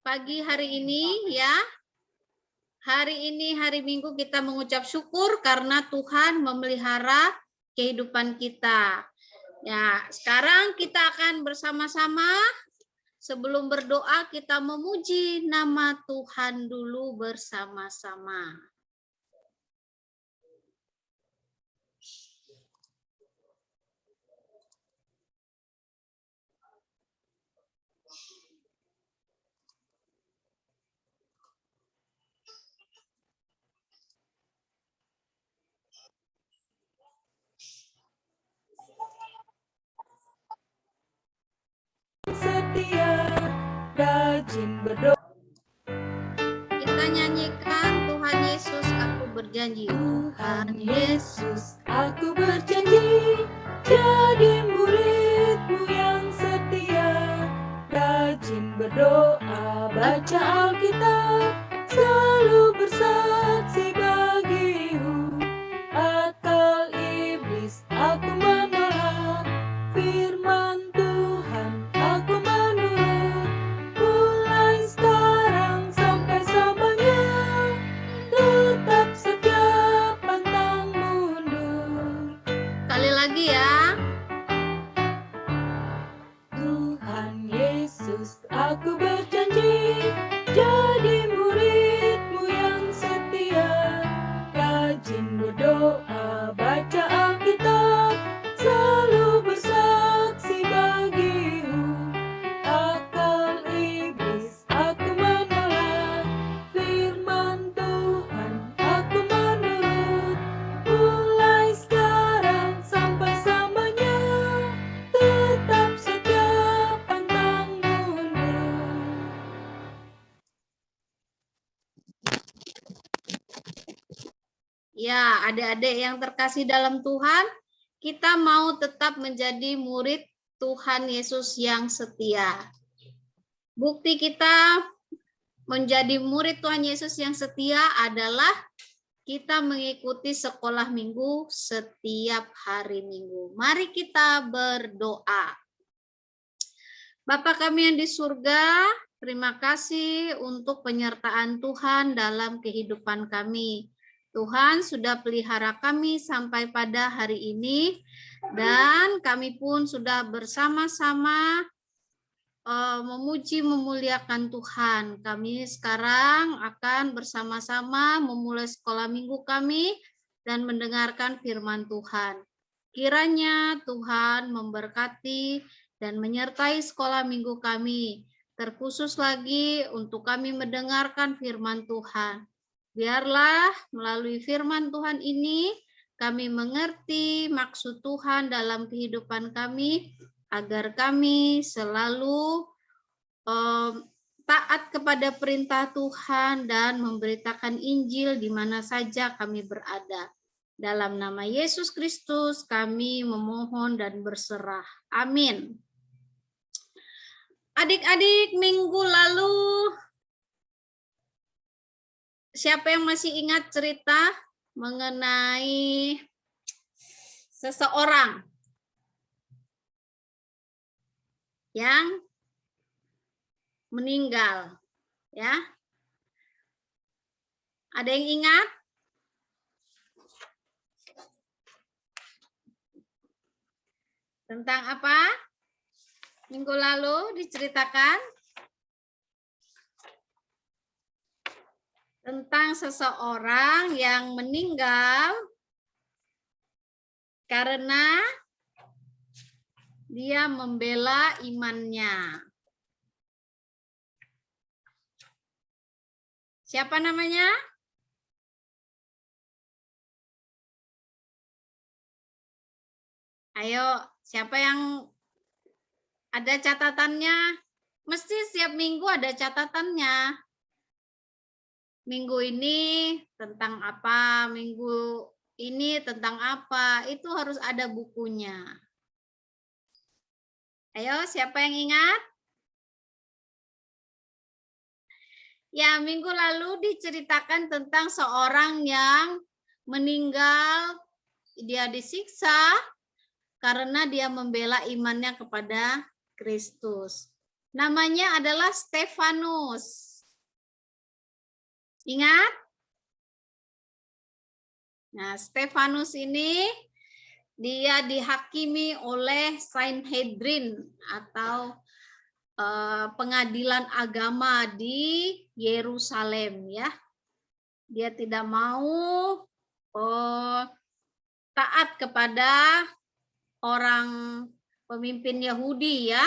pagi hari ini ya. Hari ini hari Minggu kita mengucap syukur karena Tuhan memelihara kehidupan kita. Ya, sekarang kita akan bersama-sama sebelum berdoa kita memuji nama Tuhan dulu bersama-sama. Setia, rajin berdoa. Kita nyanyikan Tuhan Yesus aku berjanji. Tuhan Yesus aku berjanji jadi murid-Mu yang setia, rajin berdoa, baca Alkitab, selalu bersaksi bagimu. Akal iblis aku menolak, firman Tuhan aku menurut, mulai sekarang sampai selamanya, tetap setia pantang mundur. Sekali lagi ya. Tuhan Yesus aku berjanji jadi murid-Mu yang setia, rajin berdoa, baca Alkitab, selalu bersaksi bagimu. Akal iblis aku menolak, firman Tuhan aku menurut, mulai sekarang sampai selamanya, tetap setia pantang mundur. Ya, adik-adik yang terkasih dalam Tuhan, kita mau tetap menjadi murid Tuhan Yesus yang setia. Bukti kita menjadi murid Tuhan Yesus yang setia adalah kita mengikuti sekolah minggu setiap hari Minggu. Mari kita berdoa. Bapa kami yang di surga, terima kasih untuk penyertaan Tuhan dalam kehidupan kami. Tuhan sudah pelihara kami sampai pada hari ini, dan kami pun sudah bersama-sama memuji memuliakan Tuhan. Kami sekarang akan bersama-sama memulai sekolah minggu kami dan mendengarkan firman Tuhan. Kiranya Tuhan memberkati dan menyertai sekolah minggu kami, terkhusus lagi untuk kami mendengarkan firman Tuhan. Biarlah melalui firman Tuhan ini kami mengerti maksud Tuhan dalam kehidupan kami, agar kami selalu taat kepada perintah Tuhan dan memberitakan Injil di mana saja kami berada. Dalam nama Yesus Kristus kami memohon dan berserah. Amin. Adik-adik, minggu lalu siapa yang masih ingat cerita mengenai seseorang yang meninggal, ya? Ada yang ingat? Tentang apa? Minggu lalu diceritakan tentang seseorang yang meninggal karena dia membela imannya. Siapa namanya? Ayo, siapa yang ada catatannya? Mesti setiap minggu ada catatannya. Minggu ini tentang apa? Minggu ini tentang apa? Itu harus ada bukunya. Ayo, siapa yang ingat? Ya, minggu lalu diceritakan tentang seorang yang meninggal, dia disiksa karena dia membela imannya kepada Kristus. Namanya adalah Stefanus. Ingat? Nah, Stefanus ini dia dihakimi oleh Sanhedrin atau pengadilan agama di Yerusalem, ya. Dia tidak mau taat kepada orang pemimpin Yahudi, ya.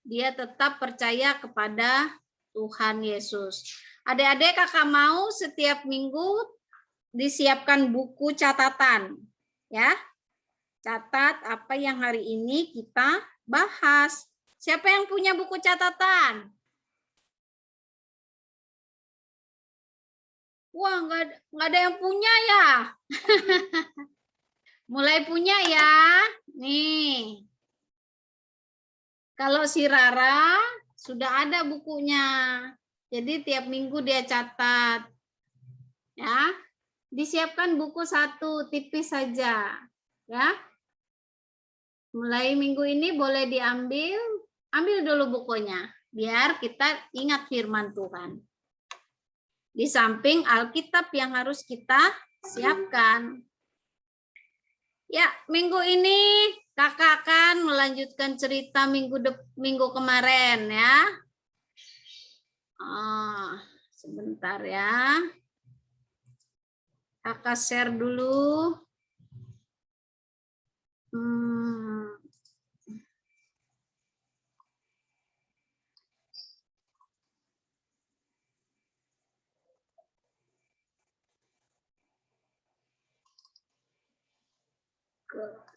Dia tetap percaya kepada Tuhan Yesus. Adik-adik, kakak mau setiap minggu disiapkan buku catatan, ya. Catat apa yang hari ini kita bahas. Siapa yang punya buku catatan? Wah, nggak ada yang punya ya. Mulai punya ya. Nih. Kalau si Rara sudah ada bukunya. Jadi tiap minggu dia catat. Ya. Disiapkan buku satu, tipis saja. Ya. Mulai minggu ini boleh diambil, ambil dulu bukunya. Biar kita ingat firman Tuhan. Di samping Alkitab yang harus kita siapkan. Ya, minggu ini kakak akan melanjutkan cerita minggu kemarin, ya. Sebentar ya. Kakak share dulu.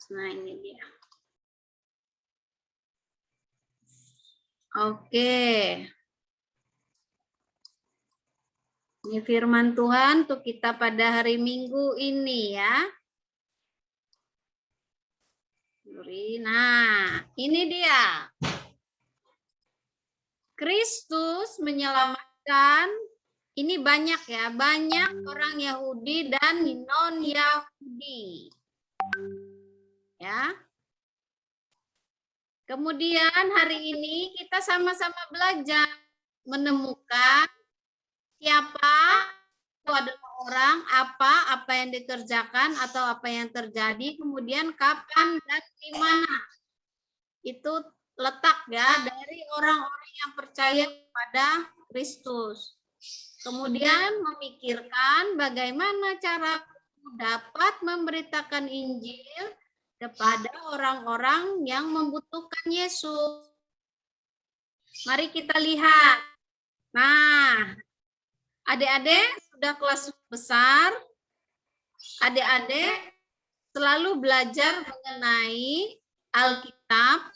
Nah, ini dia. Oke. Ini firman Tuhan untuk kita pada hari Minggu ini, ya. Nah, ini dia. Kristus menyelamatkan, ini banyak ya, banyak orang Yahudi dan non-Yahudi. Ya. Kemudian hari ini kita sama-sama belajar menemukan siapa itu adalah orang, apa yang dikerjakan atau apa yang terjadi, kemudian kapan dan di mana. Itu letak ya dari orang-orang yang percaya kepada Kristus. Kemudian memikirkan bagaimana cara dapat memberitakan Injil kepada orang-orang yang membutuhkan Yesus. Mari kita lihat. Nah, adik-adik sudah kelas besar, adik-adik selalu belajar mengenai Alkitab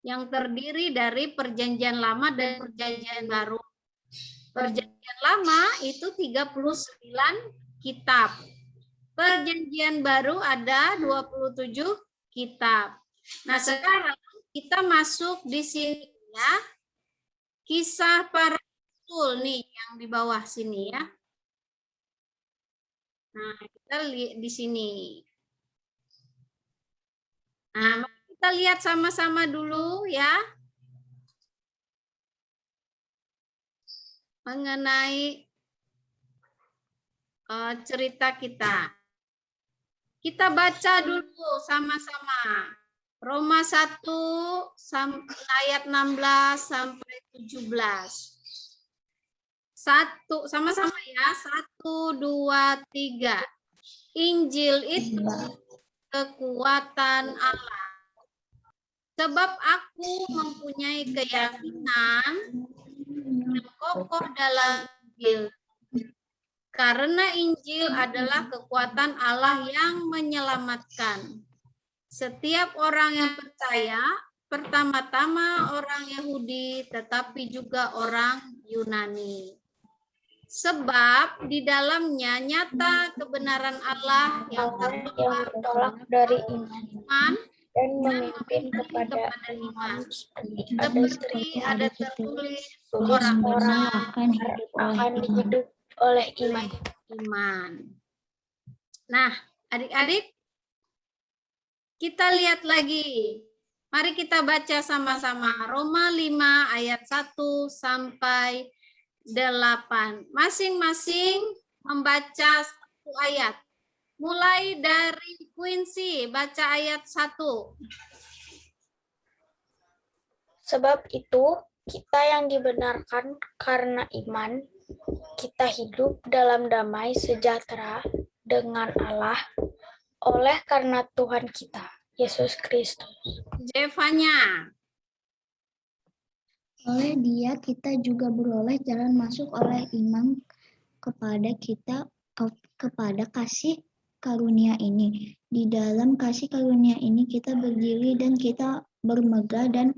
yang terdiri dari Perjanjian Lama dan Perjanjian Baru. Perjanjian Lama itu 39 kitab. Perjanjian Baru ada 27 kitab. Nah, sekarang kita masuk di sini ya. Kisah para rasul nih yang di bawah sini ya. Nah, kita lihat di sini. Nah, kita lihat sama-sama dulu ya. Mengenai cerita kita. Kita baca dulu sama-sama. Roma 1 ayat 16 sampai 17. Satu sama-sama ya. 1, 2, 3. Injil itu kekuatan Allah. Sebab aku mempunyai keyakinan yang kokoh dalam Injil. Karena Injil adalah kekuatan Allah yang menyelamatkan. Setiap orang yang percaya, pertama-tama orang Yahudi, tetapi juga orang Yunani. Sebab di dalamnya nyata kebenaran Allah yang bertolak dari iman dan memimpin kepada iman. Seperti ada tertulis orang akan hidup oleh iman. Nah, adik-adik, kita lihat lagi. Mari kita baca sama-sama. Roma 5 ayat 1 sampai 8. Masing-masing membaca satu ayat. Mulai dari Quincy, baca ayat 1. Sebab itu, kita yang dibenarkan karena iman, kita hidup dalam damai sejahtera dengan Allah oleh karena Tuhan kita, Yesus Kristus. Jevanya. Oleh Dia kita juga beroleh jalan masuk oleh iman kepada kasih karunia ini. Di dalam kasih karunia ini kita berdiri dan kita bermegah dan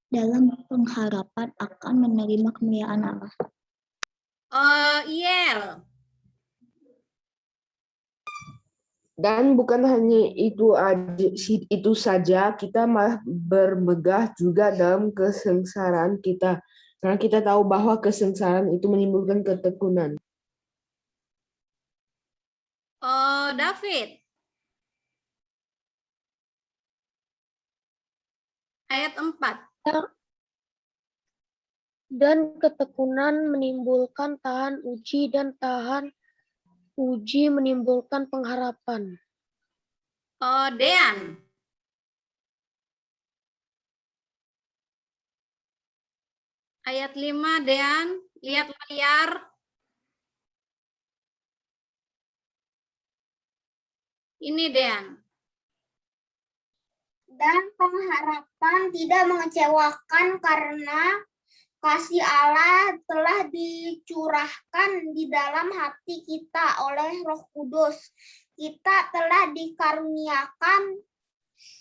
dalam pengharapan akan menerima kemuliaan Allah. Yel. Dan bukan hanya itu saja, kita malah bermegah juga dalam kesengsaraan kita. Karena kita tahu bahwa kesengsaraan itu menimbulkan ketekunan. David. Ayat 4. Dan ketekunan menimbulkan tahan uji dan tahan uji menimbulkan pengharapan. Dean. Ayat 5, Dean. Lihat layar. Ini Dean. Dan pengharapan tidak mengecewakan karena kasih Allah telah dicurahkan di dalam hati kita oleh Roh Kudus. Kita telah dikaruniakan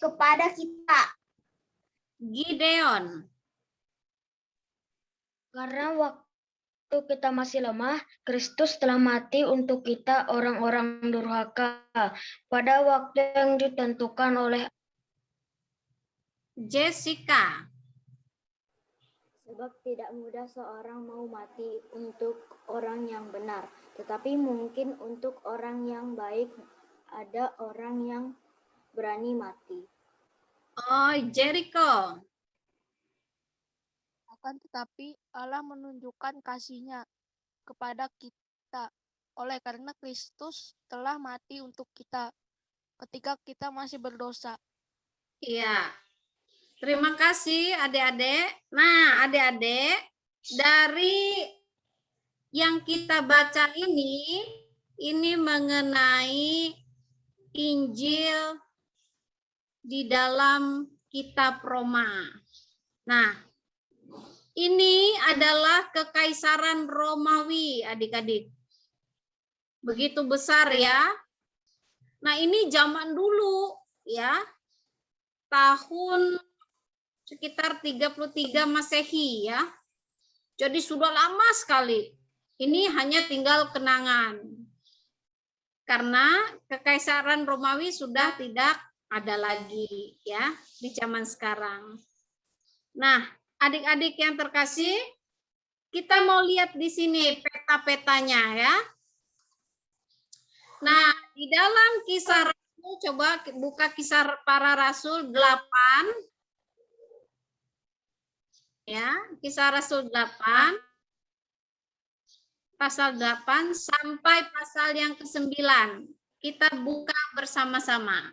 kepada kita. Gideon. Karena waktu kita masih lemah, Kristus telah mati untuk kita orang-orang durhaka pada waktu yang ditentukan oleh Jessica. Sebab tidak mudah seorang mau mati untuk orang yang benar, tetapi mungkin untuk orang yang baik ada orang yang berani mati. Jericho. Akan tetapi Allah menunjukkan kasih-Nya kepada kita oleh karena Kristus telah mati untuk kita ketika kita masih berdosa. Iya. Terima kasih adik-adik. Nah, adik-adik, dari yang kita baca ini mengenai Injil di dalam kitab Roma. Nah, ini adalah kekaisaran Romawi, adik-adik. Begitu besar ya. Nah, ini zaman dulu ya. Tahun sekitar 33 Masehi ya. Jadi sudah lama sekali. Ini hanya tinggal kenangan. Karena kekaisaran Romawi sudah tidak ada lagi ya di zaman sekarang. Nah, adik-adik yang terkasih, kita mau lihat di sini peta-petanya ya. Nah, di dalam Kisah Rasul, coba buka Kisah Para Rasul 8. Ya, Kisah Rasul 8. Pasal 8 sampai pasal yang ke-9. Kita buka bersama-sama.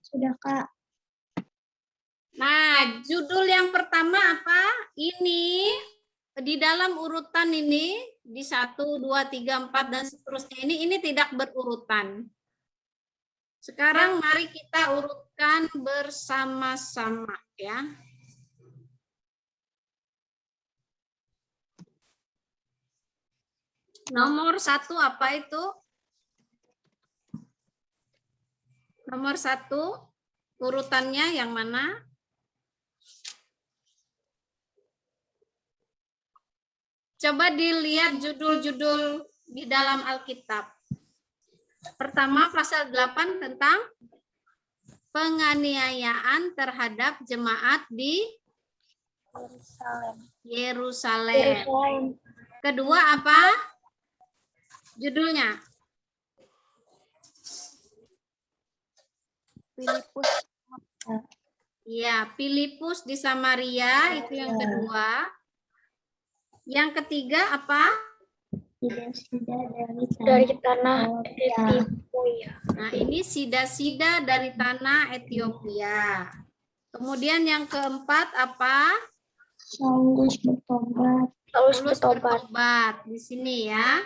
Sudah, Kak. Nah, judul yang pertama apa? Ini di dalam urutan ini di 1, 2, 3, 4 dan seterusnya ini tidak berurutan. Sekarang mari kita urutkan bersama-sama ya. Nomor 1 apa itu? Nomor 1 urutannya yang mana? Coba dilihat judul-judul di dalam Alkitab. Pertama pasal 8 tentang penganiayaan terhadap jemaat di Yerusalem. Kedua apa? Judulnya. Filipus. Iya, Filipus di Samaria itu yang kedua. Yang ketiga apa? Sida-sida Dari tanah Ethiopia. Ethiopia. Nah, ini sida-sida dari tanah Ethiopia. Kemudian yang keempat apa? Saulus bertobat. Paulus Paulus bertobat. bertobat di sini ya.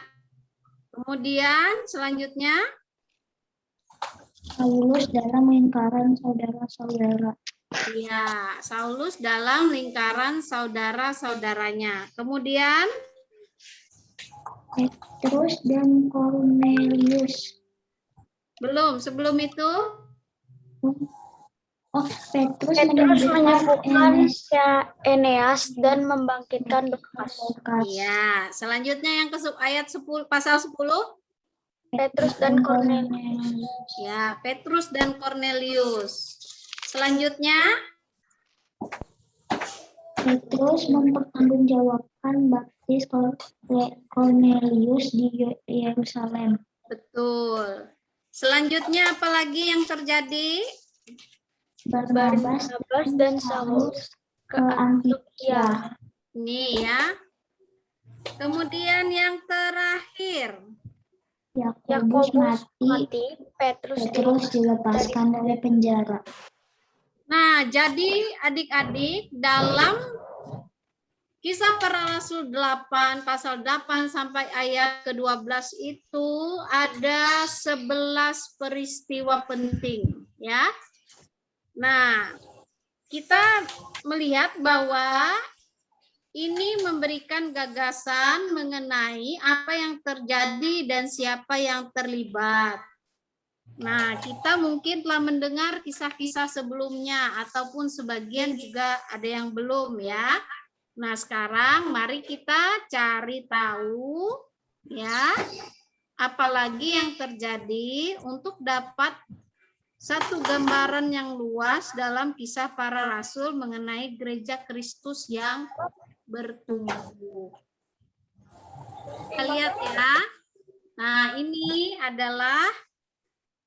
Kemudian selanjutnya Saulus dalam lingkaran saudara-saudara. ya, Saulus dalam lingkaran saudara-saudaranya. Kemudian Petrus dan Cornelius. belum, sebelum itu Petrus Petrus menyembuhkan Enes. Eneas dan membangkitkan Dorcas. ya, selanjutnya yang ke ayat 10 pasal 10 Petrus dan Cornelius. ya, Petrus dan Cornelius. Selanjutnya Petrus mempertanggungjawabkan baptis Cornelius di Yerusalem. betul. Selanjutnya apalagi yang terjadi? Barnabas dan Saulus ke Antioquia. Ini ya. Kemudian yang terakhir, Yakobus mati, Petrus dilepaskan dari penjara. nah, jadi adik-adik dalam Kisah Para Rasul 8, pasal 8 sampai ayat ke-12 itu ada 11 peristiwa penting. Ya. Nah, kita melihat bahwa ini memberikan gagasan mengenai apa yang terjadi dan siapa yang terlibat. Nah, kita mungkin telah mendengar kisah-kisah sebelumnya ataupun sebagian juga ada yang belum ya. Nah, sekarang mari kita cari tahu ya, apalagi yang terjadi untuk dapat satu gambaran yang luas dalam Kisah Para Rasul mengenai gereja Kristus yang bertumbuh. Kita lihat ya. Nah, ini adalah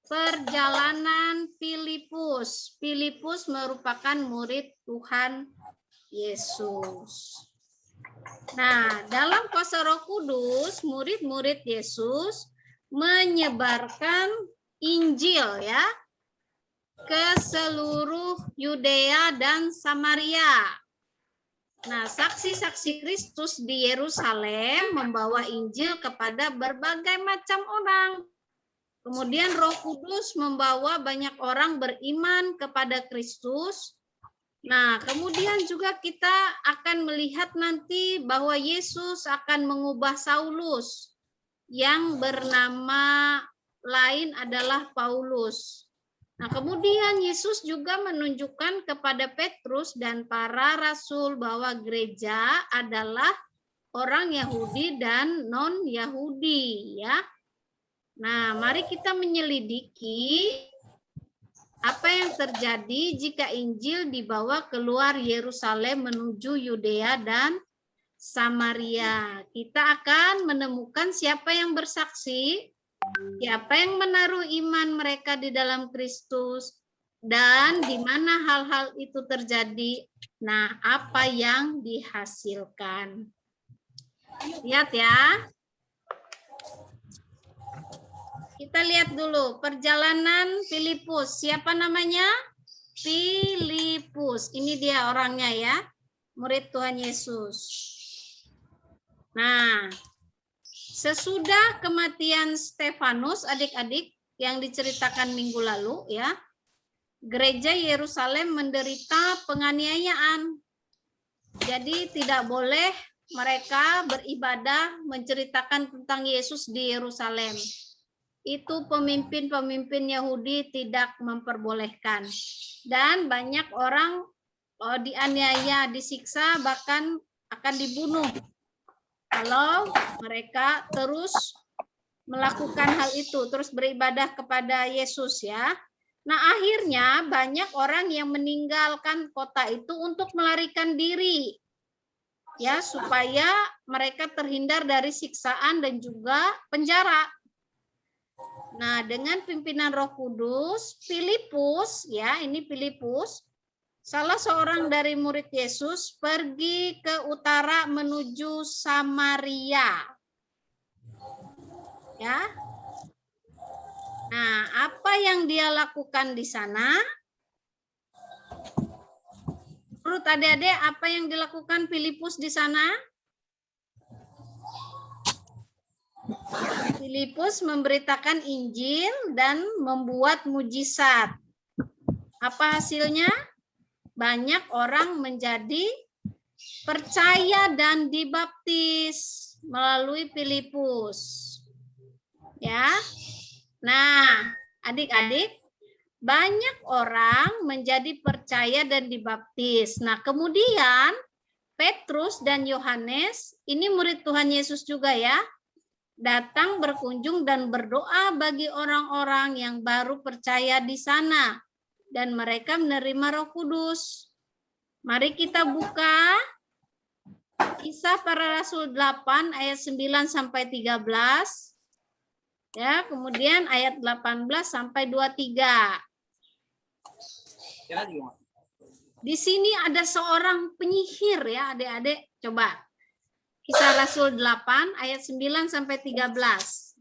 perjalanan Filipus. Filipus merupakan murid Tuhan Yesus. Nah, dalam kuasa Roh Kudus, murid-murid Yesus menyebarkan Injil ya ke seluruh Yudea dan Samaria. Nah, saksi-saksi Kristus di Yerusalem membawa Injil kepada berbagai macam orang. Kemudian Roh Kudus membawa banyak orang beriman kepada Kristus. Nah, kemudian juga kita akan melihat nanti bahwa Yesus akan mengubah Saulus yang bernama lain adalah Paulus. Nah, kemudian Yesus juga menunjukkan kepada Petrus dan para rasul bahwa gereja adalah orang Yahudi dan non-Yahudi, ya. Nah, mari kita menyelidiki apa yang terjadi jika Injil dibawa keluar Yerusalem menuju Yudea dan Samaria. Kita akan menemukan siapa yang bersaksi, siapa yang menaruh iman mereka di dalam Kristus, dan di mana hal-hal itu terjadi. Nah, apa yang dihasilkan. Lihat ya. Kita lihat dulu perjalanan Filipus. Siapa namanya? Filipus. Ini dia orangnya ya. Murid Tuhan Yesus. Nah, sesudah kematian Stefanus, adik-adik yang diceritakan minggu lalu ya, gereja Yerusalem menderita penganiayaan. Jadi tidak boleh mereka beribadah menceritakan tentang Yesus di Yerusalem. Itu pemimpin-pemimpin Yahudi tidak memperbolehkan. Dan banyak orang dianiaya, disiksa, bahkan akan dibunuh kalau mereka terus melakukan hal itu, terus beribadah kepada Yesus ya. Nah, akhirnya banyak orang yang meninggalkan kota itu untuk melarikan diri. ya, supaya mereka terhindar dari siksaan dan juga penjara. Nah, dengan pimpinan Roh Kudus, Filipus, ya, ini Filipus, salah seorang dari murid Yesus, pergi ke utara menuju Samaria. Ya. Nah, apa yang dia lakukan di sana? Menurut adik-adik, apa yang dilakukan Filipus di sana? Filipus memberitakan Injil dan membuat mujizat. Apa hasilnya? Banyak orang menjadi percaya dan dibaptis melalui Filipus. Ya. Nah, adik-adik, banyak orang menjadi percaya dan dibaptis. Nah, kemudian Petrus dan Yohanes, ini murid Tuhan Yesus juga ya, datang berkunjung dan berdoa bagi orang-orang yang baru percaya di sana. Dan mereka menerima Roh Kudus. Mari kita buka Kisah Para Rasul 8 ayat 9 sampai 13. Ya, kemudian ayat 18 sampai 23. Di sini ada seorang penyihir ya, adik-adik. Coba. Kisah Rasul 8 ayat 9 sampai 13.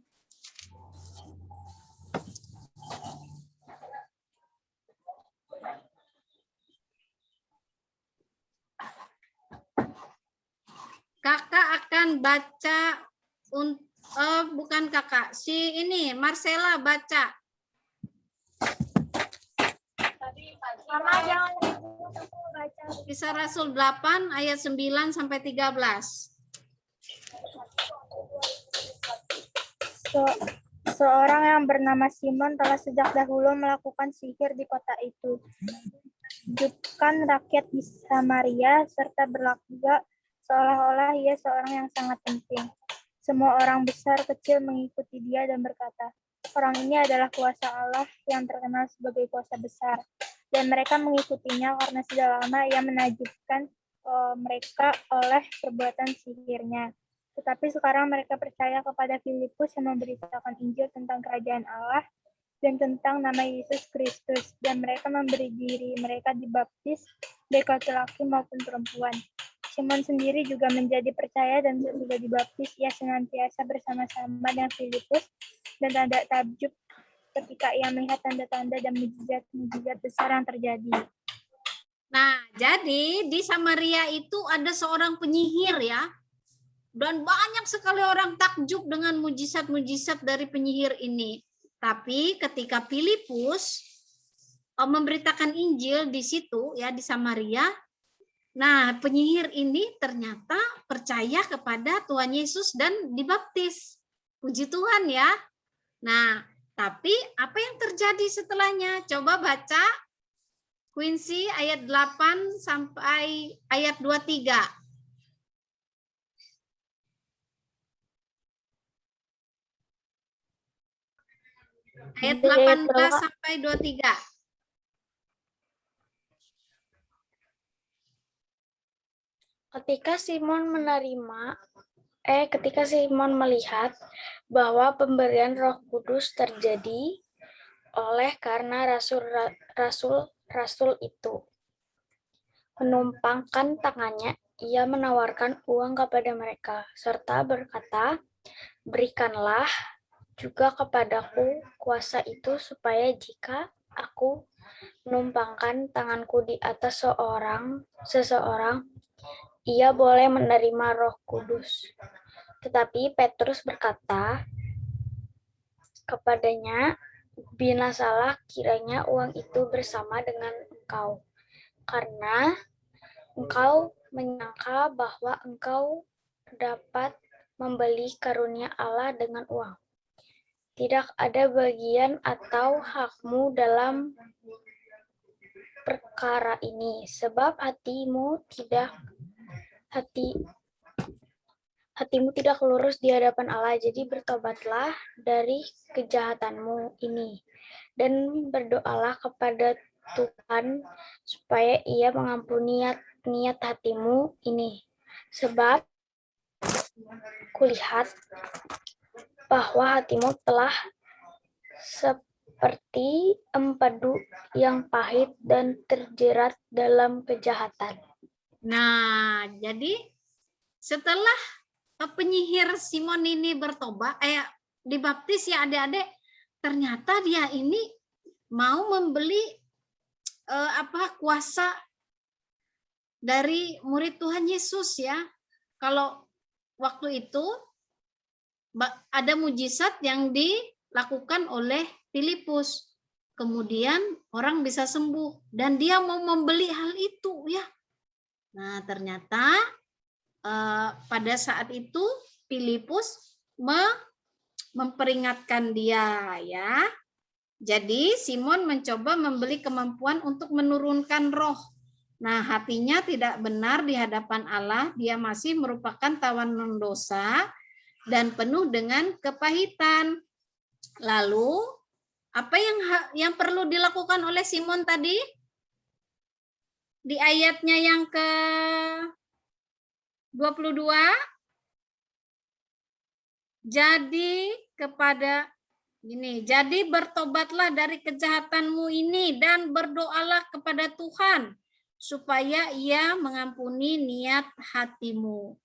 Kakak akan baca, bukan kakak, si ini Marcella baca. Kisah Rasul 8 ayat 9 sampai 13. Seorang yang bernama Simon telah sejak dahulu melakukan sihir di kota itu. Menakjubkan rakyat di Samaria serta berlagak seolah-olah ia seorang yang sangat penting. Semua orang besar kecil mengikuti dia dan berkata, orang ini adalah kuasa Allah yang terkenal sebagai kuasa besar. Dan mereka mengikutinya karena sudah lama ia menakjubkan mereka oleh perbuatan sihirnya. Tetapi sekarang mereka percaya kepada Filipus yang memberitakan Injil tentang kerajaan Allah dan tentang nama Yesus Kristus. Dan mereka memberi diri mereka dibaptis, baik laki-laki maupun perempuan. Simon sendiri juga menjadi percaya dan sudah dibaptis. Ia senantiasa bersama-sama dengan Filipus dan tidak takjub ketika ia melihat tanda-tanda dan mujizat-mujizat besar yang terjadi. Nah, jadi di Samaria itu ada seorang penyihir ya. Dan banyak sekali orang takjub dengan mujizat-mujizat dari penyihir ini. Tapi ketika Filipus memberitakan Injil di situ ya di Samaria, nah penyihir ini ternyata percaya kepada Tuhan Yesus dan dibaptis. Puji Tuhan ya. Nah, tapi apa yang terjadi setelahnya? Coba baca Quincy ayat 8 sampai ayat 23. Ayat 18 sampai 23. Ketika Simon melihat bahwa pemberian Roh Kudus terjadi oleh karena rasul itu menumpangkan tangannya, ia menawarkan uang kepada mereka serta berkata, berikanlah juga kepadaku kuasa itu supaya jika aku menumpangkan tanganku di atas seseorang, ia boleh menerima Roh Kudus. Tetapi Petrus berkata kepadanya, binasalah kiranya uang itu bersama dengan engkau, karena engkau menyangka bahwa engkau dapat membeli karunia Allah dengan uang. Tidak ada bagian atau hakmu dalam perkara ini, sebab hatimu tidak lurus di hadapan Allah. Jadi bertobatlah dari kejahatanmu ini dan berdoalah kepada Tuhan supaya Ia mengampuni niat hatimu ini. Sebab kulihat bahwa hatimu telah seperti empedu yang pahit dan terjerat dalam kejahatan. Nah, jadi setelah penyihir Simon ini bertobat, dibaptis ya adik-adik, ternyata dia ini mau membeli kuasa dari murid Tuhan Yesus ya. Kalau waktu itu ada mujizat yang dilakukan oleh Filipus. Kemudian orang bisa sembuh dan dia mau membeli hal itu ya. Nah, ternyata pada saat itu Filipus memperingatkan dia ya. Jadi Simon mencoba membeli kemampuan untuk menurunkan roh. Nah, hatinya tidak benar di hadapan Allah, dia masih merupakan tawanan dosa dan penuh dengan kepahitan. Lalu, apa yang perlu dilakukan oleh Simon tadi? Di ayatnya yang ke-22, jadi bertobatlah dari kejahatanmu ini dan berdoalah kepada Tuhan supaya Ia mengampuni niat hatimu.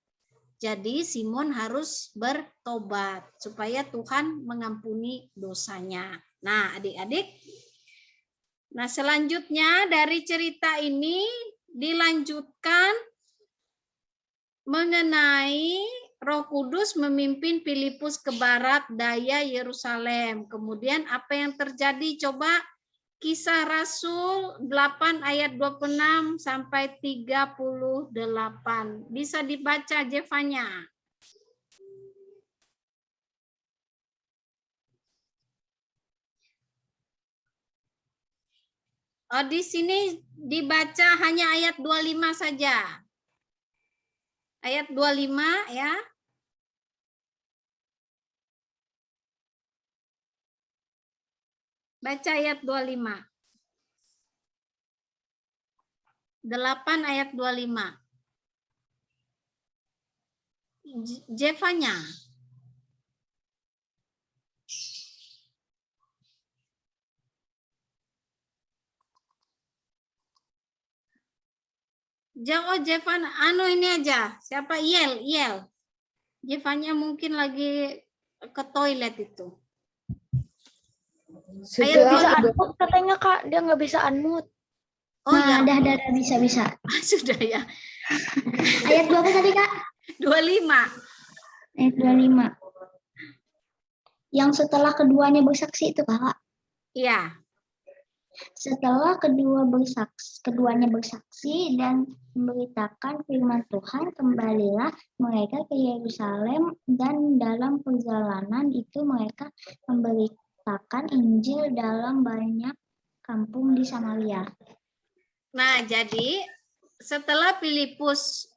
Jadi Simon harus bertobat supaya Tuhan mengampuni dosanya. Nah, adik-adik, nah selanjutnya dari cerita ini dilanjutkan mengenai Roh Kudus memimpin Filipus ke barat daya Yerusalem. Kemudian apa yang terjadi? Coba Kisah Rasul 8 ayat 26 sampai 38. Bisa dibaca Jevanya. Oh, di sini dibaca hanya ayat 25 saja. Ayat 25 ya. Baca ayat 25. 8 ayat 25. Jevanya. Jevan, ini aja. Siapa? Yel. Jevanya mungkin lagi ke toilet itu. Bisa unmute katanya Kak, dia nggak bisa unmute. Oh ya, Dah bisa. Sudah ya. Ayat berapa tadi Kak? 25. Ayat 25. Yang setelah keduanya bersaksi itu Kak? Iya. Setelah keduanya bersaksi dan memberitakan firman Tuhan, kembalilah mereka ke Yerusalem dan dalam perjalanan itu mereka memberitakan Injil dalam banyak kampung di Samaria. Nah, jadi setelah Filipus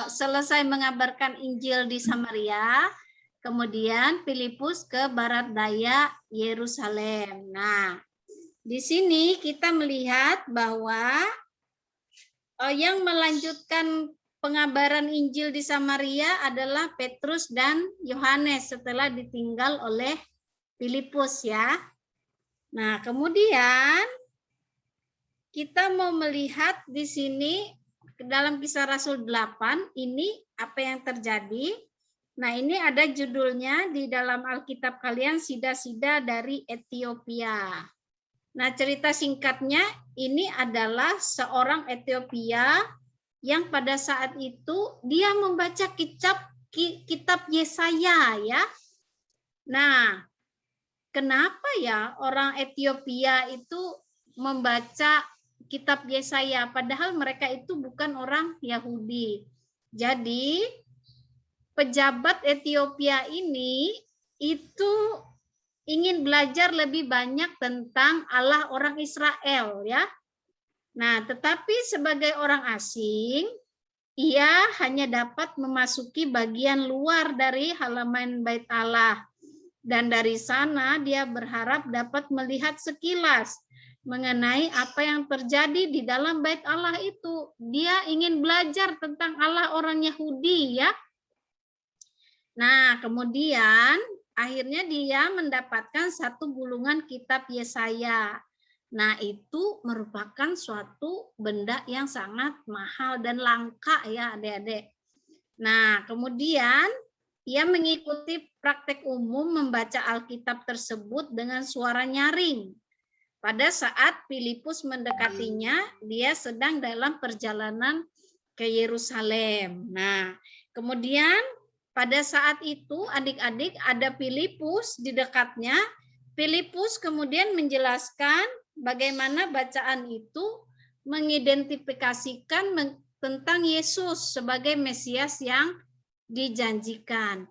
selesai mengabarkan Injil di Samaria, kemudian Filipus ke barat daya Yerusalem. Nah, di sini kita melihat bahwa yang melanjutkan pengabaran Injil di Samaria adalah Petrus dan Yohanes setelah ditinggal oleh Filipus ya. Nah, kemudian kita mau melihat di sini dalam Kisah Rasul 8 ini apa yang terjadi. Nah, ini ada judulnya di dalam Alkitab kalian, Sida-sida dari Ethiopia. Nah, cerita singkatnya ini adalah seorang Ethiopia yang pada saat itu dia membaca kitab Yesaya ya. Nah, kenapa ya orang Ethiopia itu membaca kitab Yesaya padahal mereka itu bukan orang Yahudi. Jadi, pejabat Ethiopia ini itu ingin belajar lebih banyak tentang Allah orang Israel ya. Nah, tetapi sebagai orang asing, ia hanya dapat memasuki bagian luar dari halaman Bait Allah. Dan dari sana dia berharap dapat melihat sekilas mengenai apa yang terjadi di dalam bait Allah itu. Dia ingin belajar tentang Allah orang Yahudi ya. Nah, kemudian akhirnya dia mendapatkan satu gulungan kitab Yesaya. Nah, itu merupakan suatu benda yang sangat mahal dan langka ya adik-adik. Nah, kemudian ia mengikuti praktek umum membaca Alkitab tersebut dengan suara nyaring. Pada saat Filipus mendekatinya, dia sedang dalam perjalanan ke Yerusalem. Nah, kemudian pada saat itu adik-adik ada Filipus di dekatnya. Filipus kemudian menjelaskan bagaimana bacaan itu mengidentifikasikan tentang Yesus sebagai Mesias yang dijanjikan.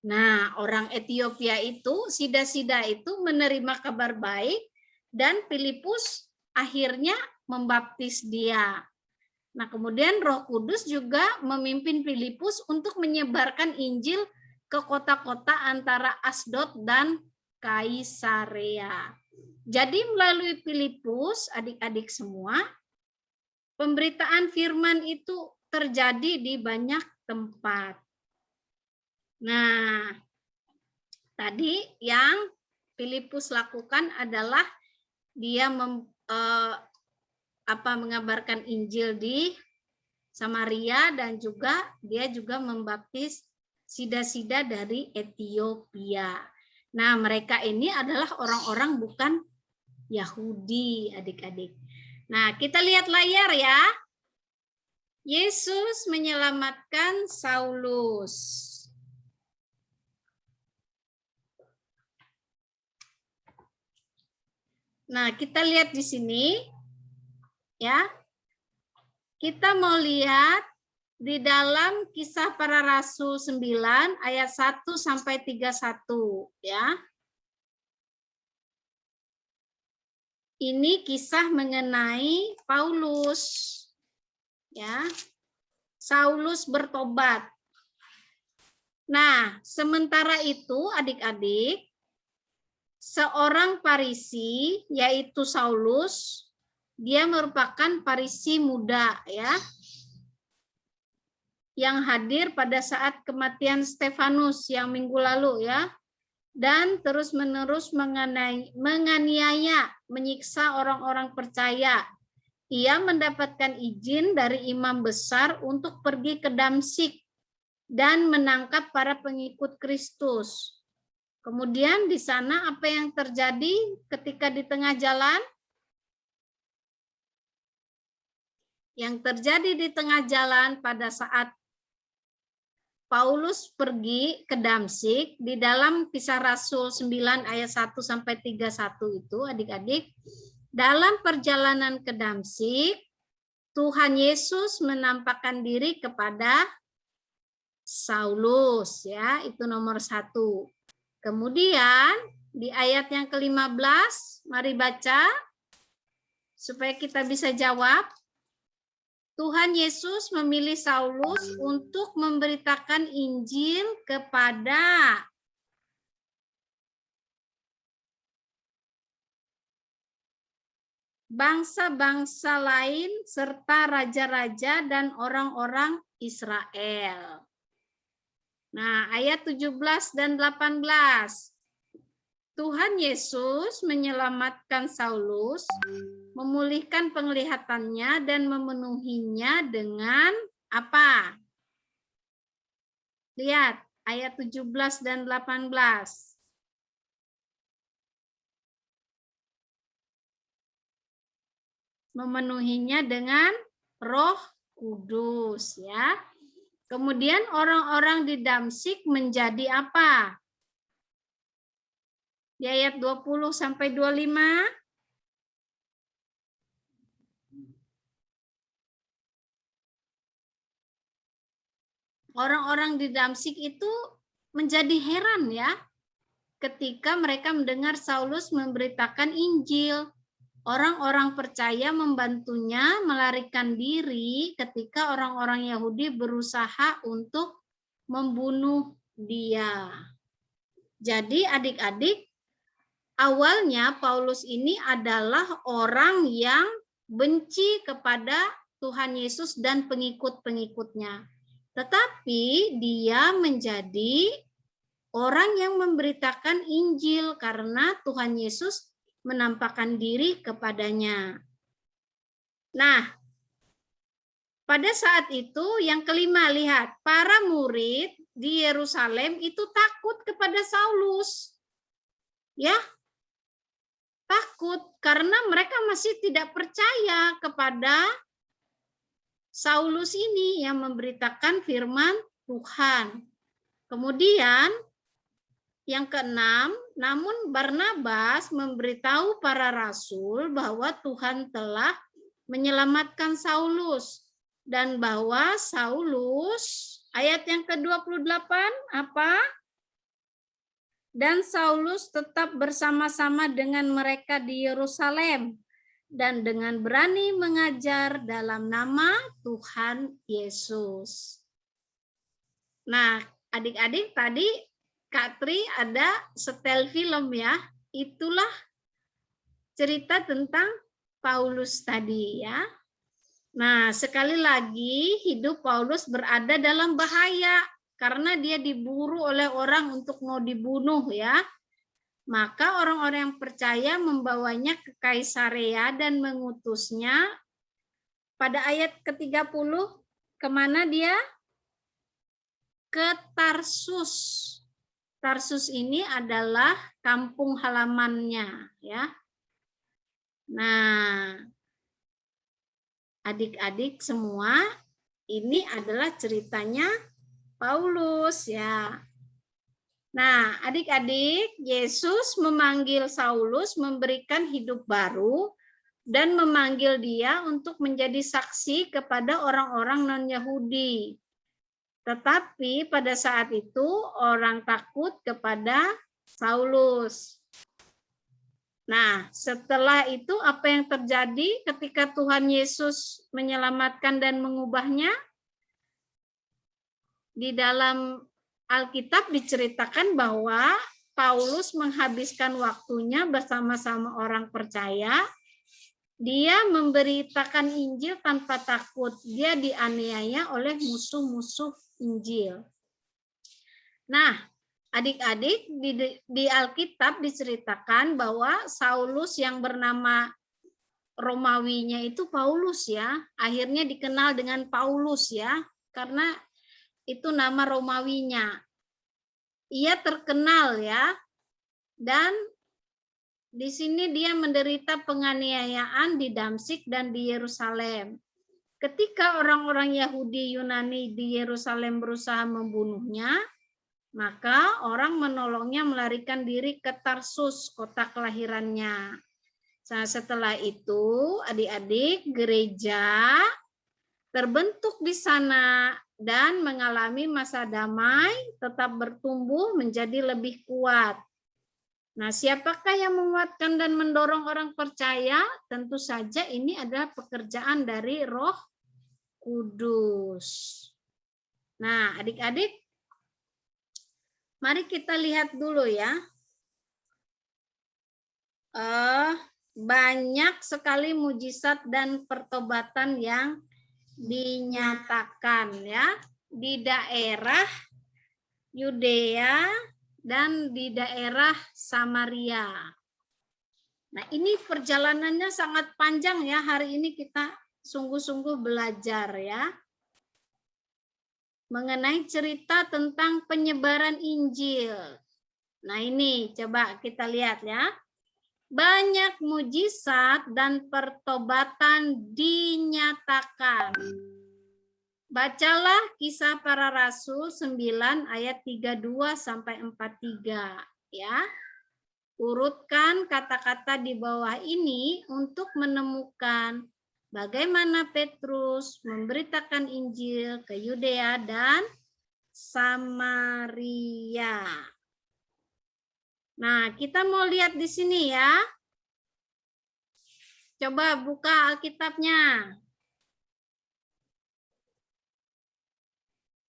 Nah, orang Ethiopia itu, Sida-Sida itu menerima kabar baik dan Filipus akhirnya membaptis dia. Nah, kemudian Roh Kudus juga memimpin Filipus untuk menyebarkan Injil ke kota-kota antara Asdod dan Kaisarea. Jadi melalui Filipus, adik-adik semua, pemberitaan firman itu terjadi di banyak tempat. Nah, tadi yang Filipus lakukan adalah dia mengabarkan Injil di Samaria dan juga dia juga membaptis Sida-Sida dari Ethiopia. Nah, mereka ini adalah orang-orang bukan Yahudi, adik-adik. Nah, kita lihat layar ya. Yesus menyelamatkan Saulus. Nah, kita lihat di sini ya. Kita mau lihat di dalam Kisah Para Rasul 9 ayat 1 sampai 31 ya. Ini kisah mengenai Paulus ya. Saulus bertobat. Nah, sementara itu adik-adik, seorang Farisi yaitu Saulus, dia merupakan Farisi muda ya, yang hadir pada saat kematian Stefanus yang minggu lalu ya, dan terus-menerus menganiaya, menyiksa orang-orang percaya. Ia mendapatkan izin dari imam besar untuk pergi ke Damsyik dan menangkap para pengikut Kristus. Kemudian di sana apa yang terjadi ketika di tengah jalan? Yang terjadi di tengah jalan pada saat Paulus pergi ke Damsyik, di dalam Kisah Rasul 9 ayat 1 sampai 31 itu adik-adik, dalam perjalanan ke Damsyik, Tuhan Yesus menampakkan diri kepada Saulus ya, itu nomor 1. Kemudian di ayat yang ke-15, mari baca supaya kita bisa jawab. Tuhan Yesus memilih Saulus untuk memberitakan Injil kepada bangsa-bangsa lain serta raja-raja dan orang-orang Israel. Nah, ayat 17 dan 18. Tuhan Yesus menyelamatkan Saulus, memulihkan penglihatannya dan memenuhinya dengan apa? Lihat ayat 17 dan 18. Memenuhinya dengan Roh Kudus ya. Kemudian orang-orang di Damsyik menjadi apa? Di ayat 20 sampai 25. Orang-orang di Damsyik itu menjadi heran ya ketika mereka mendengar Saulus memberitakan Injil. Orang-orang percaya membantunya melarikan diri ketika orang-orang Yahudi berusaha untuk membunuh dia. Jadi adik-adik, awalnya Paulus ini adalah orang yang benci kepada Tuhan Yesus dan pengikut-pengikutnya. Tetapi dia menjadi orang yang memberitakan Injil karena Tuhan Yesus menampakkan diri kepadanya. Nah, pada saat itu yang kelima, lihat, para murid di Yerusalem itu takut kepada Saulus. Ya, takut karena mereka masih tidak percaya kepada Saulus ini yang memberitakan firman Tuhan. Kemudian yang keenam, namun Barnabas memberitahu para rasul bahwa Tuhan telah menyelamatkan Saulus dan bahwa Saulus, ayat yang ke-28 apa? Dan Saulus tetap bersama-sama dengan mereka di Yerusalem dan dengan berani mengajar dalam nama Tuhan Yesus. Nah, adik-adik tadi Kak Tri ada setel film ya. Itulah cerita tentang Paulus tadi ya. Nah, sekali lagi hidup Paulus berada dalam bahaya karena dia diburu oleh orang untuk mau dibunuh ya. Maka orang-orang yang percaya membawanya ke Kaisarea dan mengutusnya. Pada ayat ke-30 kemana dia? Ke Tarsus. Tarsus ini adalah kampung halamannya ya. Nah, adik-adik semua, ini adalah ceritanya Paulus ya. Nah, adik-adik, Yesus memanggil Saulus memberikan hidup baru dan memanggil dia untuk menjadi saksi kepada orang-orang non-Yahudi. Tetapi pada saat itu orang takut kepada Saulus. Nah, setelah itu apa yang terjadi ketika Tuhan Yesus menyelamatkan dan mengubahnya? Di dalam Alkitab diceritakan bahwa Paulus menghabiskan waktunya bersama-sama orang percaya. Dia memberitakan Injil tanpa takut. Dia dianiaya oleh musuh-musuh Injil. Nah, adik-adik, di Alkitab diceritakan bahwa Saulus yang bernama Romawinya itu Paulus ya, akhirnya dikenal dengan Paulus ya, karena itu nama Romawinya. Ia terkenal ya, dan di sini dia menderita penganiayaan di Damsyik dan di Yerusalem. Ketika orang-orang Yahudi Yunani di Yerusalem berusaha membunuhnya, maka orang menolongnya melarikan diri ke Tarsus, kota kelahirannya. Nah, setelah itu, adik-adik, gereja terbentuk di sana dan mengalami masa damai, tetap bertumbuh menjadi lebih kuat. Nah, siapakah yang menguatkan dan mendorong orang percaya? Tentu saja ini adalah pekerjaan dari Roh Kudus. Nah, adik-adik, mari kita lihat dulu ya. Banyak sekali mujizat dan pertobatan yang dinyatakan ya di daerah Yudea dan di daerah Samaria. Nah, ini perjalanannya sangat panjang ya. Hari ini kita sungguh-sungguh belajar ya mengenai cerita tentang penyebaran Injil. Nah, ini coba kita lihat ya. Banyak mujizat dan pertobatan dinyatakan. Bacalah Kisah Para Rasul 9 ayat 32 sampai 43 ya. Urutkan kata-kata di bawah ini untuk menemukan bagaimana Petrus memberitakan Injil ke Yudea dan Samaria. Nah, kita mau lihat di sini ya. Coba buka Alkitabnya.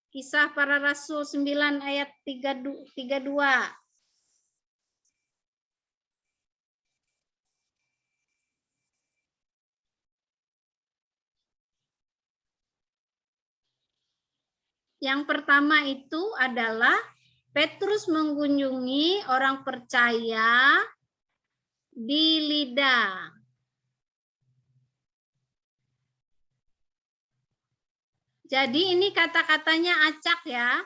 Kisah Para Rasul 9 ayat 32. Yang pertama itu adalah Petrus mengunjungi orang percaya di Lida. Jadi ini kata-katanya acak ya.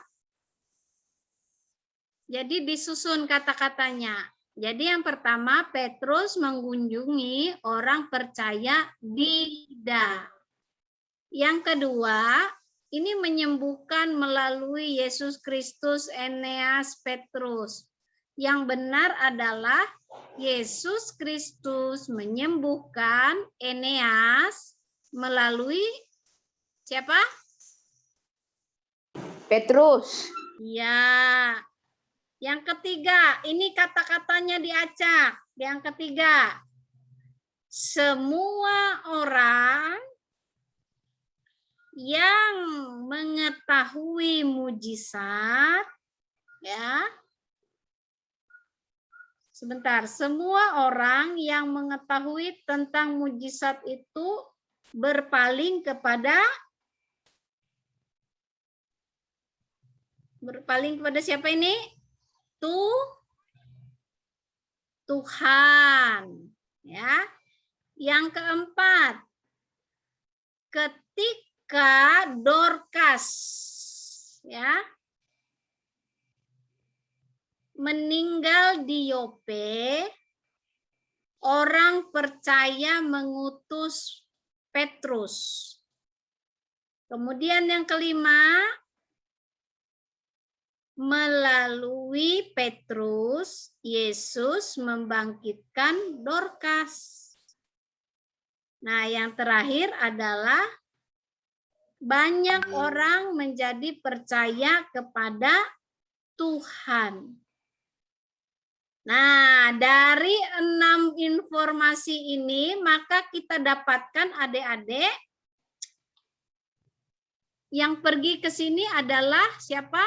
Jadi disusun kata-katanya. Jadi yang pertama Petrus mengunjungi orang percaya di Lida. Yang kedua, ini menyembuhkan melalui Yesus Kristus Eneas Petrus. Yang benar adalah Yesus Kristus menyembuhkan Eneas melalui siapa? Petrus. Ya. Yang ketiga, ini kata-katanya diacak. Yang ketiga, semua orang yang mengetahui mujizat, ya. Sebentar, semua orang yang mengetahui tentang mujizat itu berpaling kepada siapa ini? Tuhan, ya. Yang keempat, ketika Dorcas, ya, meninggal di Yope, orang percaya mengutus Petrus. Kemudian yang kelima, melalui Petrus, Yesus membangkitkan Dorcas. Nah, yang terakhir adalah banyak orang menjadi percaya kepada Tuhan. Nah, dari 6 informasi ini, maka kita dapatkan adik-adik yang pergi ke sini adalah siapa?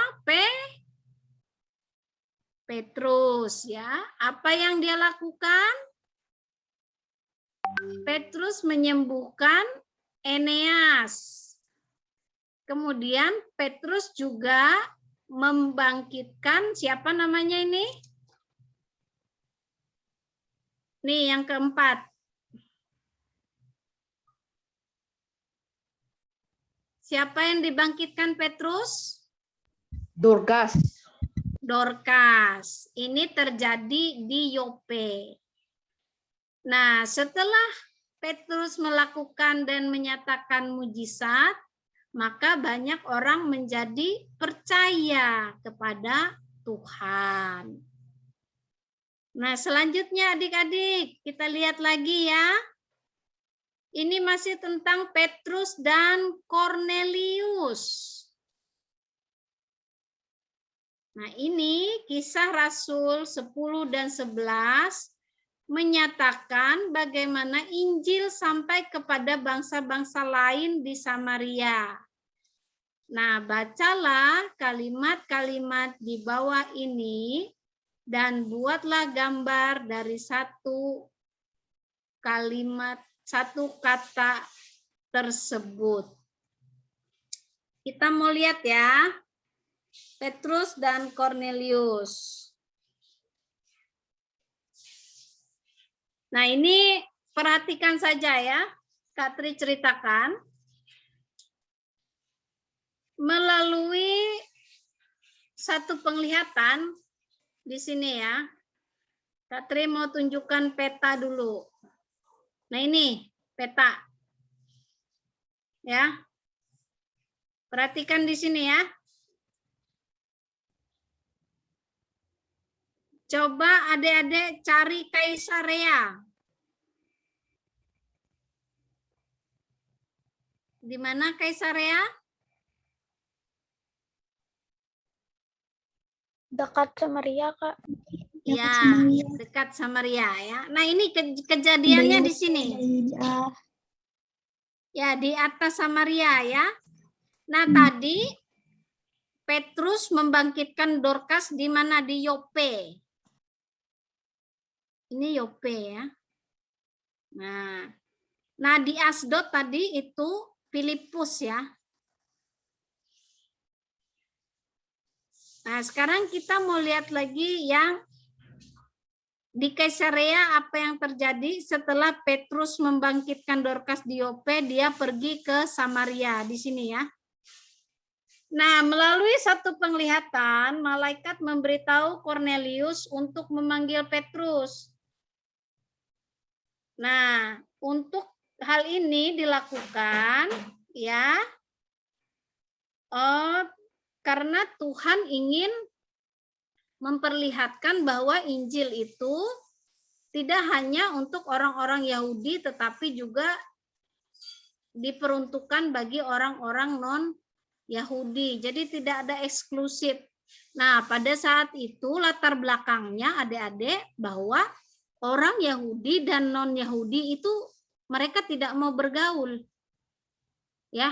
Petrus, ya. Apa yang dia lakukan? Petrus menyembuhkan Eneas. Kemudian Petrus juga membangkitkan siapa namanya ini? Nih yang keempat. Siapa yang dibangkitkan Petrus? Dorcas. Dorcas. Ini terjadi di Yope. Nah, setelah Petrus melakukan dan menyatakan mujizat, maka banyak orang menjadi percaya kepada Tuhan. Nah, selanjutnya adik-adik, kita lihat lagi ya. Ini masih tentang Petrus dan Kornelius. Nah, ini kisah Rasul 10 dan 11 menyatakan bagaimana Injil sampai kepada bangsa-bangsa lain di Samaria. Nah, bacalah kalimat-kalimat di bawah ini dan buatlah gambar dari satu kata tersebut. Kita mau lihat ya. Petrus dan Kornelius. Nah, ini perhatikan saja ya. Kak Tri ceritakan. Melalui satu penglihatan di sini ya. Kak Tri mau tunjukkan peta dulu. Nah, ini peta. Ya. Perhatikan di sini ya. Coba adik-adik cari Kaisarea. Di mana Kaisarea? Dekat Samaria, Kak. Ya, dekat Samaria ya. Nah, ini kejadiannya di sini. Ya, di atas Samaria ya. Nah, tadi Petrus membangkitkan Dorcas di mana? Di Yope. Ini Yope ya. Nah di Asdod tadi itu Filipus ya. Nah, sekarang kita mau lihat lagi yang di Kaisarea apa yang terjadi setelah Petrus membangkitkan Dorcas di Yope, dia pergi ke Samaria di sini ya. Nah, melalui satu penglihatan, malaikat memberitahu Cornelius untuk memanggil Petrus. Nah, untuk hal ini dilakukan ya, karena Tuhan ingin memperlihatkan bahwa Injil itu tidak hanya untuk orang-orang Yahudi, tetapi juga diperuntukkan bagi orang-orang non-Yahudi. Jadi tidak ada eksklusif. Nah, pada saat itu latar belakangnya adik-adik bahwa orang Yahudi dan non-Yahudi itu mereka tidak mau bergaul. Ya.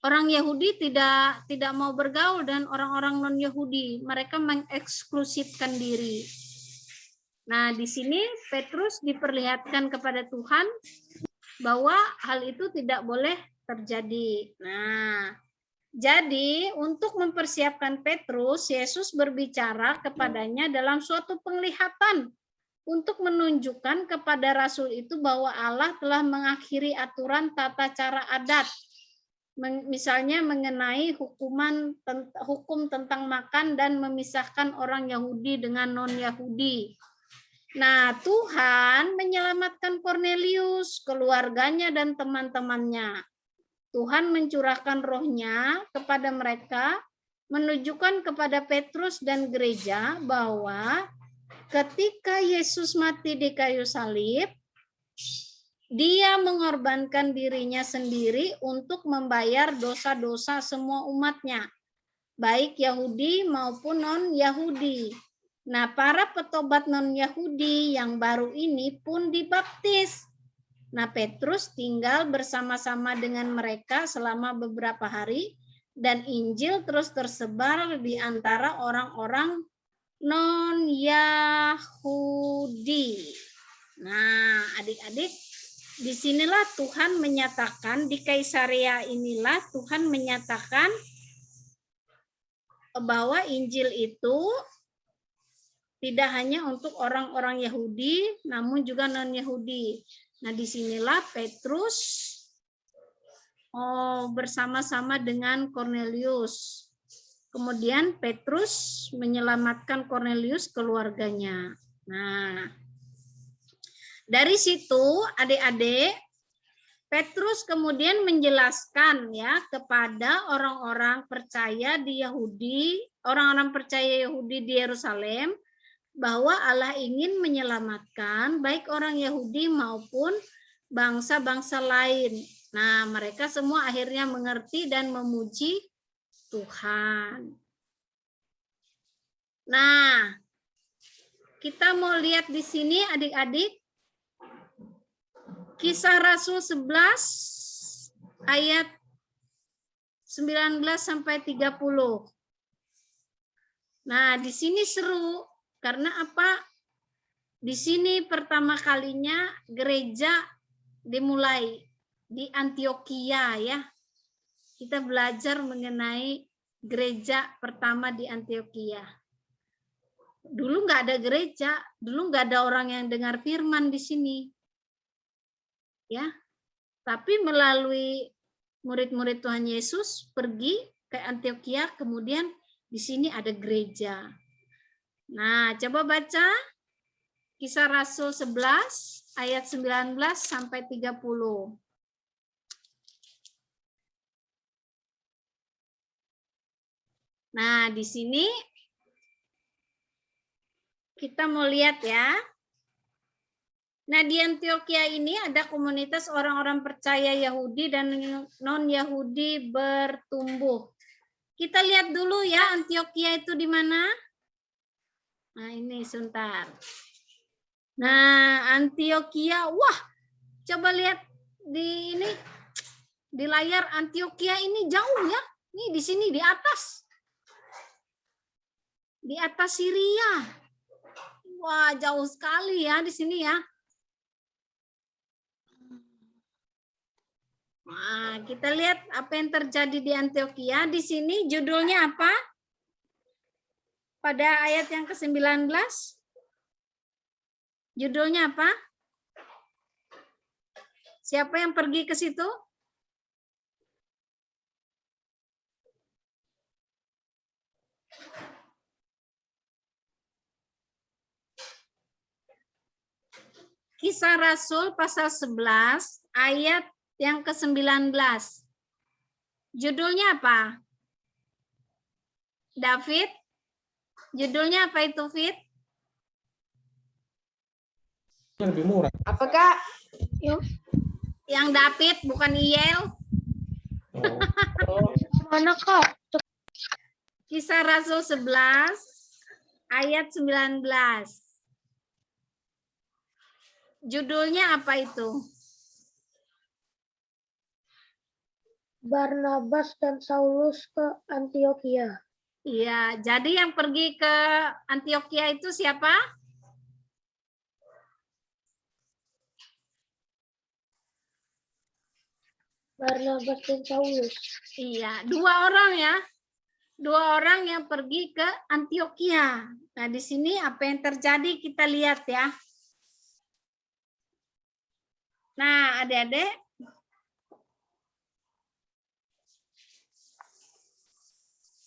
Orang Yahudi tidak mau bergaul dan orang-orang non-Yahudi, mereka mengeksklusifkan diri. Nah, di sini Petrus diperlihatkan kepada Tuhan bahwa hal itu tidak boleh terjadi. Nah, jadi untuk mempersiapkan Petrus, Yesus berbicara kepadanya dalam suatu penglihatan untuk menunjukkan kepada rasul itu bahwa Allah telah mengakhiri aturan tata cara adat. Misalnya mengenai hukum tentang makan dan memisahkan orang Yahudi dengan non-Yahudi. Nah, Tuhan menyelamatkan Cornelius, keluarganya dan teman-temannya. Tuhan mencurahkan rohnya kepada mereka, menunjukkan kepada Petrus dan gereja bahwa ketika Yesus mati di kayu salib, Dia mengorbankan dirinya sendiri untuk membayar dosa-dosa semua umatnya, baik Yahudi maupun non-Yahudi. Nah, para petobat non-Yahudi yang baru ini pun dibaptis. Nah, Petrus tinggal bersama-sama dengan mereka selama beberapa hari, dan Injil terus tersebar di antara orang-orang non-Yahudi. Nah, adik-adik, disinilah Tuhan menyatakan, di Kaisarea inilah Tuhan menyatakan bahwa Injil itu tidak hanya untuk orang-orang Yahudi, namun juga non-Yahudi. Nah, disinilah Petrus bersama-sama dengan Cornelius. Kemudian Petrus menyelamatkan Cornelius keluarganya. Nah, dari situ adik-adik, Petrus kemudian menjelaskan ya kepada orang-orang percaya di Yahudi, orang-orang percaya Yahudi di Yerusalem, bahwa Allah ingin menyelamatkan baik orang Yahudi maupun bangsa-bangsa lain. Nah, mereka semua akhirnya mengerti dan memuji Tuhan. Nah, kita mau lihat di sini adik-adik, Kisah Rasul 11 ayat 19 sampai 30. Nah, di sini seru karena apa? Di sini pertama kalinya gereja dimulai di Antioquia ya. Kita belajar mengenai gereja pertama di Antioquia. Dulu nggak ada gereja, dulu nggak ada orang yang dengar firman di sini. Ya, tapi melalui murid-murid Tuhan Yesus pergi ke Antioquia, kemudian di sini ada gereja. Nah, coba baca Kisah Rasul 11 ayat 19 sampai 30. Nah, di sini kita mau lihat ya. Nah, di Antioquia ini ada komunitas orang-orang percaya Yahudi dan non-Yahudi bertumbuh. Kita lihat dulu ya Antioquia itu di mana? Nah, ini sebentar. Nah, Antioquia, wah, coba lihat di ini di layar Antioquia ini jauh ya. Nih di sini di atas. Di atas Syria. Wah, jauh sekali ya di sini ya. Nah, kita lihat apa yang terjadi di Antioquia. Di sini judulnya apa? pada ayat yang ke-19? Judulnya apa? Siapa yang pergi ke situ? Kisah Rasul pasal 11 ayat yang ke-19. Judulnya apa? David? Judulnya apa itu, Fit? Lebih murah. Apakah Yang David bukan Iel? Mana Kak? Kisah Rasul 11 ayat 19. Judulnya apa itu? Barnabas dan Saulus ke Antioquia. Iya, jadi yang pergi ke Antioquia itu siapa? Barnabas dan Saulus. Iya, 2 orang ya. 2 orang yang pergi ke Antioquia. Nah, di sini apa yang terjadi kita lihat ya. Nah, adik-adik,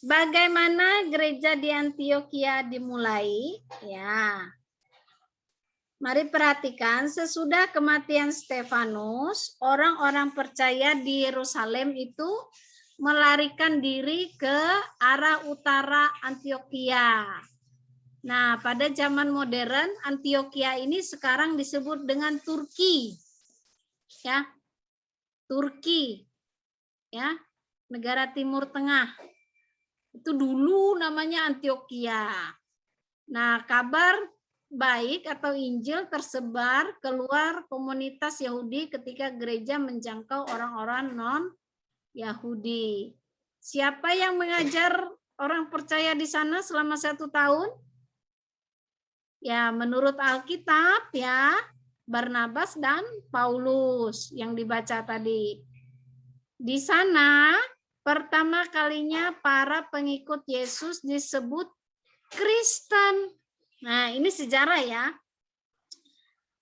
bagaimana gereja di Antioquia dimulai? Ya. Mari perhatikan, sesudah kematian Stefanus, orang-orang percaya di Yerusalem itu melarikan diri ke arah utara Antioquia. Nah, pada zaman modern, Antioquia ini sekarang disebut dengan Turki. Ya. Turki. Ya. Negara Timur Tengah. Itu dulu namanya Antioquia. Nah, kabar baik atau Injil tersebar keluar komunitas Yahudi ketika gereja menjangkau orang-orang non-Yahudi. Siapa yang mengajar orang percaya di sana selama 1 tahun? Ya, menurut Alkitab ya, Barnabas dan Paulus yang dibaca tadi. Di sana pertama kalinya para pengikut Yesus disebut Kristen. Nah, ini sejarah ya.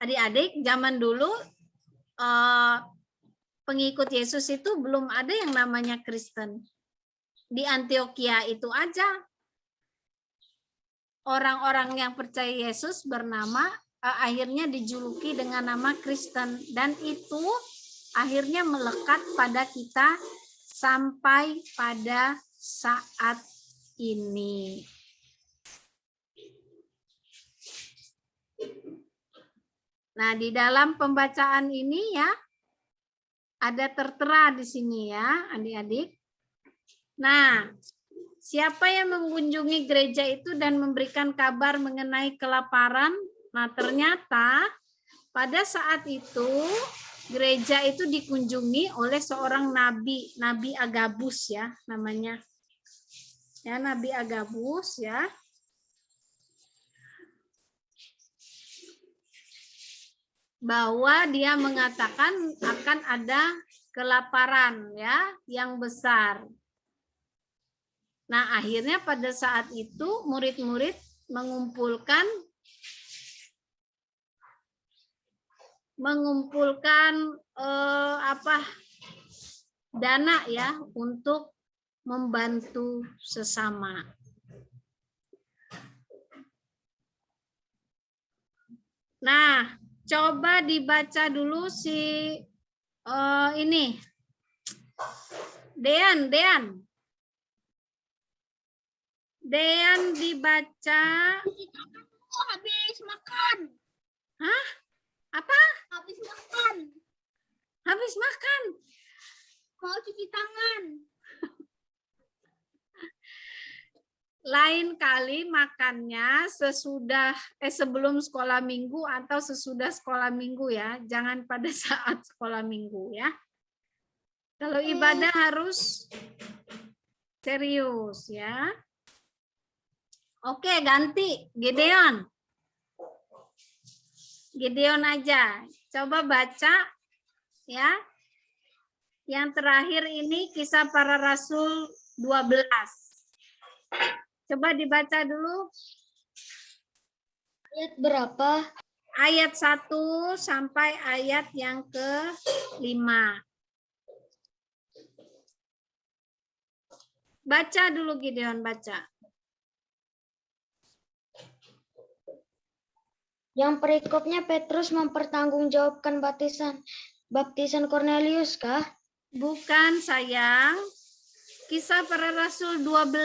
Adik-adik, zaman dulu pengikut Yesus itu belum ada yang namanya Kristen. Di Antioquia itu aja. Orang-orang yang percaya Yesus bernama akhirnya dijuluki dengan nama Kristen, dan itu akhirnya melekat pada kita sampai pada saat ini. Nah, di dalam pembacaan ini ya ada tertera di sini ya, adik-adik. Nah, siapa yang mengunjungi gereja itu dan memberikan kabar mengenai kelaparan? Nah, ternyata pada saat itu gereja itu dikunjungi oleh seorang nabi, Nabi Agabus ya namanya. Ya, Nabi Agabus ya. Bahwa dia mengatakan akan ada kelaparan ya yang besar. Nah, akhirnya pada saat itu murid-murid mengumpulkan dana ya untuk membantu sesama. Nah, coba dibaca dulu si ini. Dean dibaca. Habis makan. Hah? Apa? Habis makan. Habis makan. Mau cuci tangan. Lain kali makannya sebelum sekolah minggu atau sesudah sekolah minggu ya. Jangan pada saat sekolah minggu ya. Kalau ibadah harus serius ya. Oke, ganti Gideon. Gideon aja. Coba baca ya. Yang terakhir ini Kisah Para Rasul 12. Coba dibaca dulu. Ayat berapa? Ayat 1 sampai ayat yang ke-5. Baca dulu Gideon, baca. Yang perikopnya Petrus mempertanggungjawabkan baptisan Cornelius kah? Bukan sayang. Kisah Para Rasul 12.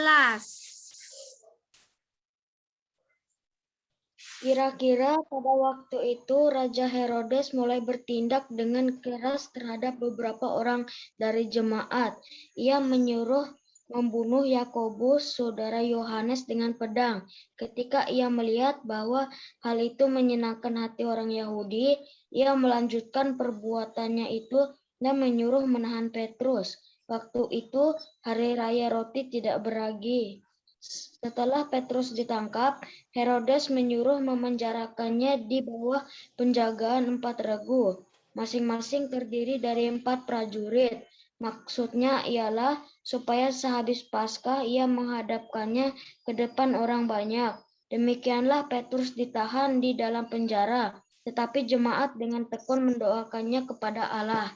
Kira-kira pada waktu itu Raja Herodes mulai bertindak dengan keras terhadap beberapa orang dari jemaat. Ia menyuruh membunuh Yakobus, saudara Yohanes dengan pedang. Ketika ia melihat bahwa hal itu menyenangkan hati orang Yahudi, ia melanjutkan perbuatannya itu dan menyuruh menahan Petrus. Waktu itu hari raya roti tidak beragi. Setelah Petrus ditangkap, Herodes menyuruh memenjarakannya di bawah penjagaan 4 regu, masing-masing terdiri dari 4 prajurit. Maksudnya ialah supaya sehabis Paskah ia menghadapkannya ke depan orang banyak. Demikianlah Petrus ditahan di dalam penjara, tetapi jemaat dengan tekun mendoakannya kepada Allah.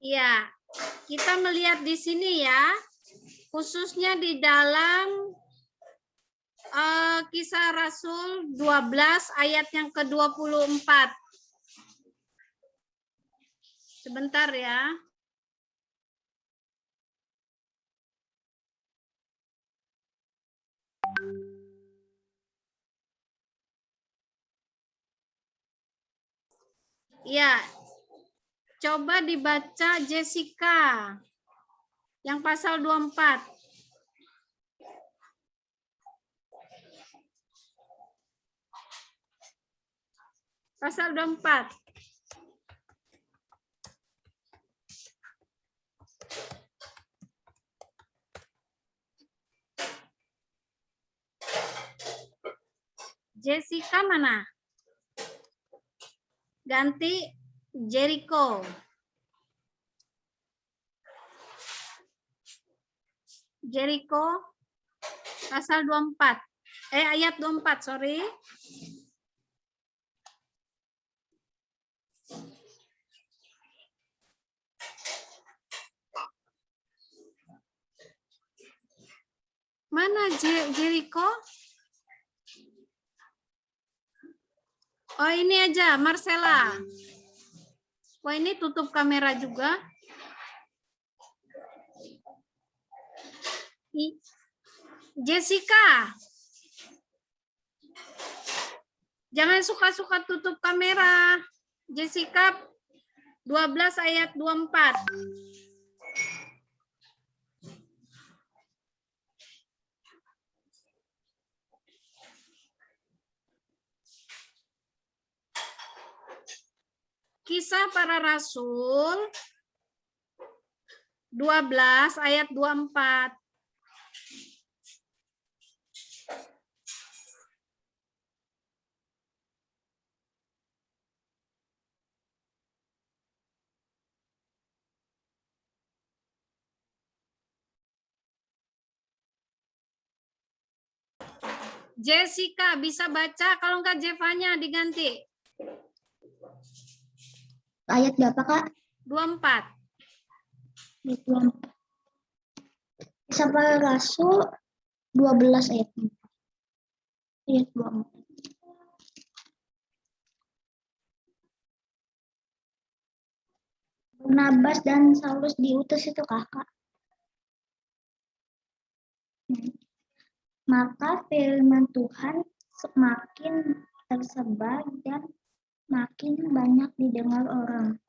Iya, kita melihat di sini ya, khususnya di dalam Kisah Rasul 12 ayat yang ke-24. Sebentar ya. Ya, coba dibaca Jessica yang pasal 24. Pasal 24. Jessica mana? Ganti Jericho. Jericho pasal 24. Ayat 24, sorry. Mana Jericho? Oh, ini aja, Marcella. Wah, ini tutup kamera juga. Jessica. Jangan suka-suka tutup kamera. Jessica 12 ayat 24. Kisah Para Rasul 12 ayat 24. Jessica bisa baca, kalau enggak Jevanya diganti. Ayat berapa, Kak? 24. Kisah Para Rasul 12 ayat 4. Ayat 24. Barnabas dan Saulus diutus itu, Kakak. Maka firman Tuhan semakin tersebar dan makin banyak didengar orang.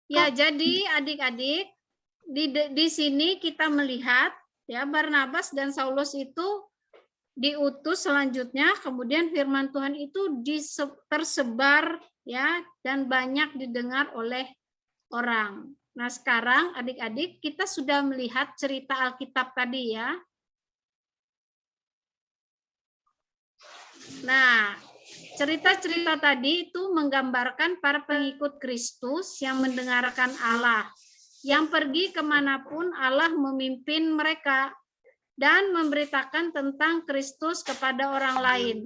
Ya, jadi adik-adik di sini kita melihat ya Barnabas dan Saulus itu diutus selanjutnya, kemudian firman Tuhan itu tersebar ya dan banyak didengar oleh orang. Nah, sekarang adik-adik kita sudah melihat cerita Alkitab tadi ya. Nah, cerita-cerita tadi itu menggambarkan para pengikut Kristus yang mendengarkan Allah. yang pergi kemanapun Allah memimpin mereka dan memberitakan tentang Kristus kepada orang lain.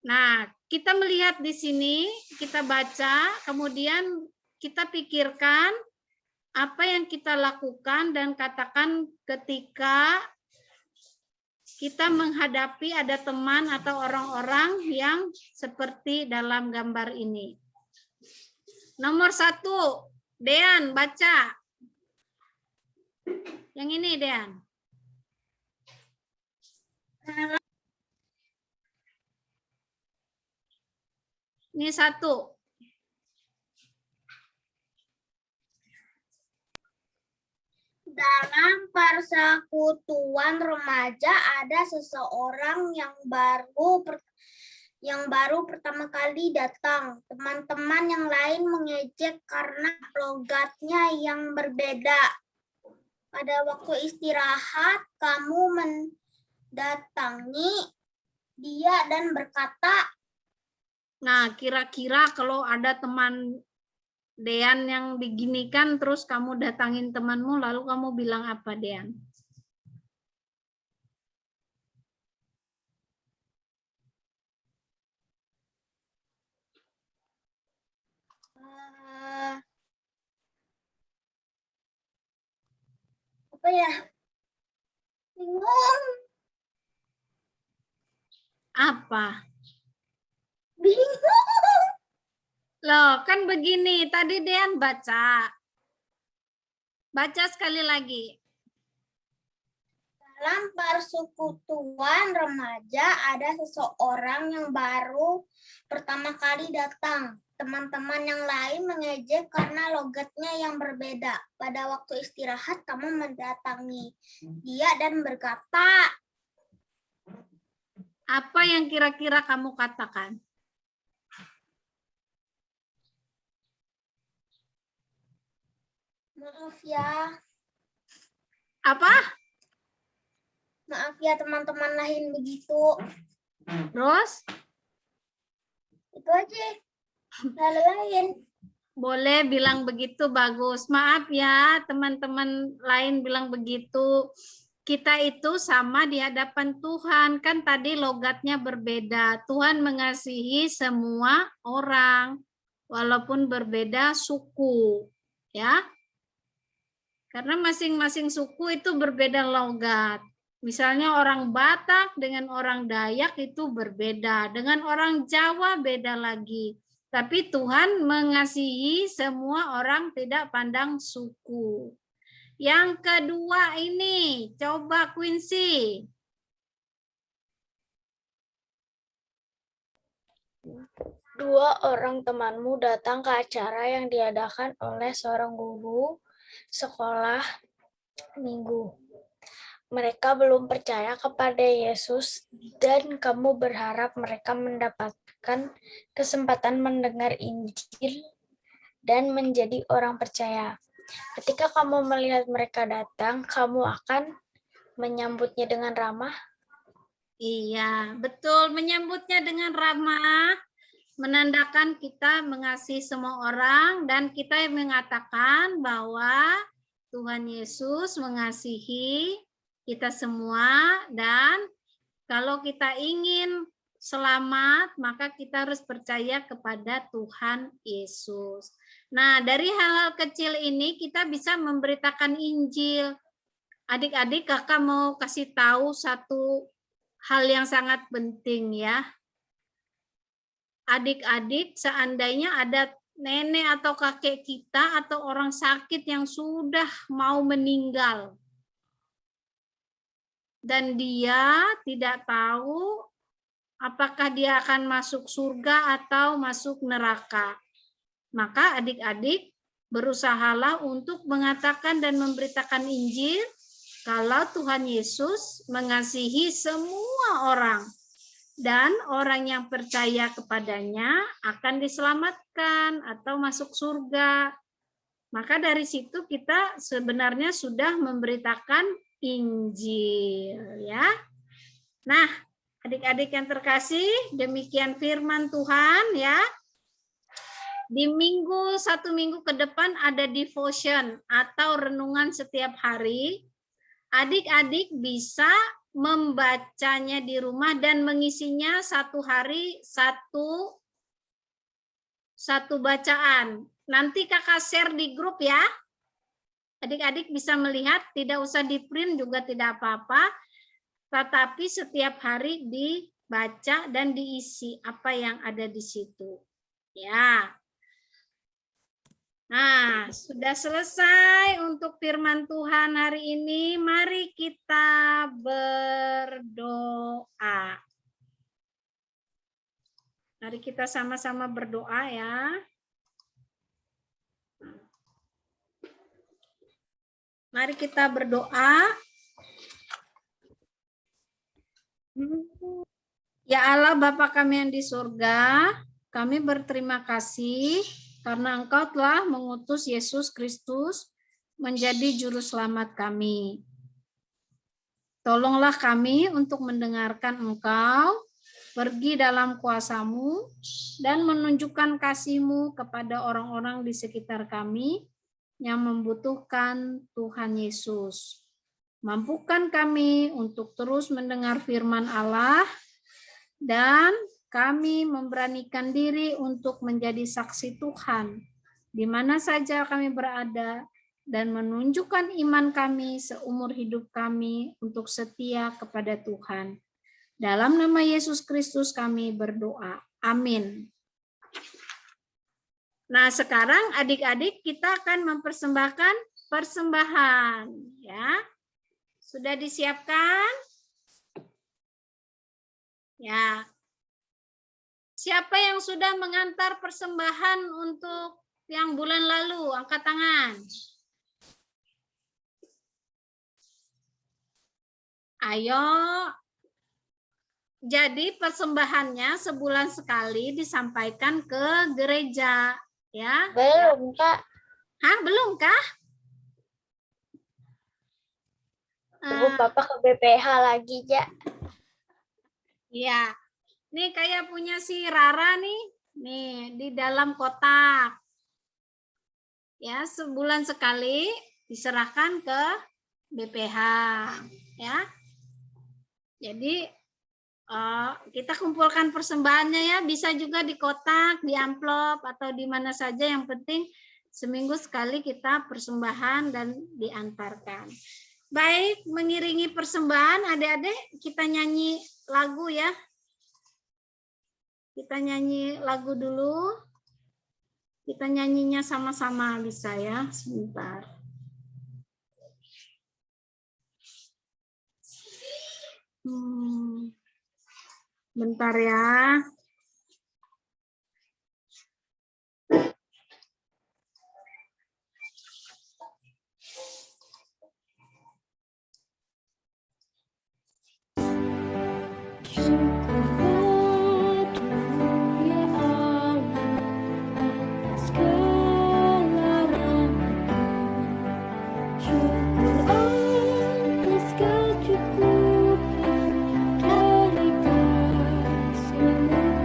Nah, kita melihat di sini, kita baca, kemudian kita pikirkan apa yang kita lakukan dan katakan ketika kita menghadapi ada teman atau orang-orang yang seperti dalam gambar ini. Nomor 1, Dean, baca. Yang ini, Dean. Ini 1. Dalam persekutuan remaja ada seseorang yang baru pertama kali datang. Teman-teman yang lain mengejek karena logatnya yang berbeda. Pada waktu istirahat, kamu mendatangi dia dan berkata, nah, kira-kira kalau ada teman Dean yang diginikan, terus kamu datangin temanmu, lalu kamu bilang apa, Dean? apa ya? Bingung. Apa? Bingung. Loh, kan begini, tadi Dean baca. Baca sekali lagi. Dalam persekutuan remaja ada seseorang yang baru pertama kali datang. Teman-teman yang lain mengejek karena logatnya yang berbeda. Pada waktu istirahat, kamu mendatangi dia dan berkata, apa yang kira-kira kamu katakan? maaf ya. Apa? Maaf ya teman-teman lain begitu. Terus? Itu aja. Lalu lain. Boleh bilang begitu, bagus. Maaf ya teman-teman lain bilang begitu. Kita itu sama di hadapan Tuhan. Kan tadi logatnya berbeda. Tuhan mengasihi semua orang. Walaupun berbeda suku. Ya. Karena masing-masing suku itu berbeda logat. Misalnya orang Batak dengan orang Dayak itu berbeda. Dengan orang Jawa beda lagi. Tapi Tuhan mengasihi semua orang, tidak pandang suku. Yang kedua ini, coba Quincy. Dua orang temanmu datang ke acara yang diadakan oleh seorang guru sekolah minggu. Mereka belum percaya kepada Yesus dan kamu berharap mereka mendapatkan kesempatan mendengar Injil dan menjadi orang percaya. Ketika kamu melihat mereka datang, kamu akan menyambutnya dengan ramah? Iya, betul. Menyambutnya dengan ramah, menandakan kita mengasihi semua orang dan kita mengatakan bahwa Tuhan Yesus mengasihi kita semua dan kalau kita ingin selamat, maka kita harus percaya kepada Tuhan Yesus. Nah, dari hal-hal kecil ini kita bisa memberitakan Injil. Adik-adik, kakak mau kasih tahu satu hal yang sangat penting ya. Adik-adik, seandainya ada nenek atau kakek kita atau orang sakit yang sudah mau meninggal dan dia tidak tahu apakah dia akan masuk surga atau masuk neraka, maka adik-adik berusahalah untuk mengatakan dan memberitakan Injil kalau Tuhan Yesus mengasihi semua orang. Dan orang yang percaya kepadanya akan diselamatkan atau masuk surga. Maka dari situ kita sebenarnya sudah memberitakan Injil, ya. Nah, adik-adik yang terkasih, demikian firman Tuhan, ya. di satu minggu ke depan ada devotion atau renungan setiap hari. Adik-adik bisa membacanya di rumah dan mengisinya satu hari satu bacaan. Nanti kakak share di grup ya. Adik-adik bisa melihat, tidak usah di print juga tidak apa-apa. Tetapi setiap hari dibaca dan diisi apa yang ada di situ. Ya. Nah, sudah selesai untuk firman Tuhan hari ini. Mari kita berdoa. Mari kita sama-sama berdoa ya. Mari kita berdoa. Ya Allah Bapa kami yang di surga, kami berterima kasih karena Engkau telah mengutus Yesus Kristus menjadi juru selamat kami. Tolonglah kami untuk mendengarkan Engkau, pergi dalam kuasa-Mu, dan menunjukkan kasih-Mu kepada orang-orang di sekitar kami yang membutuhkan Tuhan Yesus. Mampukan kami untuk terus mendengar firman Allah, dan kami memberanikan diri untuk menjadi saksi Tuhan di mana saja kami berada dan menunjukkan iman kami seumur hidup kami untuk setia kepada Tuhan. Dalam nama Yesus Kristus kami berdoa. Amin. Nah, sekarang adik-adik kita akan mempersembahkan persembahan, ya. Sudah disiapkan? Ya. Siapa yang sudah mengantar persembahan untuk yang bulan lalu? Angkat tangan. Ayo. Jadi persembahannya sebulan sekali disampaikan ke gereja, ya. Belum, Kak. Hah, belum kah? Tunggu Papa ke BPH lagi, ya. Iya. Nih kayak punya si Rara nih. Nih di dalam kotak. Ya, sebulan sekali diserahkan ke BPH, ya. Jadi kita kumpulkan persembahannya ya, bisa juga di kotak, di amplop atau di mana saja, yang penting seminggu sekali kita persembahan dan diantarkan. Baik, mengiringi persembahan adik-adik kita nyanyi lagu ya. Kita nyanyi lagu dulu. Kita nyanyinya sama-sama bisa ya, sebentar. Bentar ya. Syukur atas kecukupan dari kasih-Mu.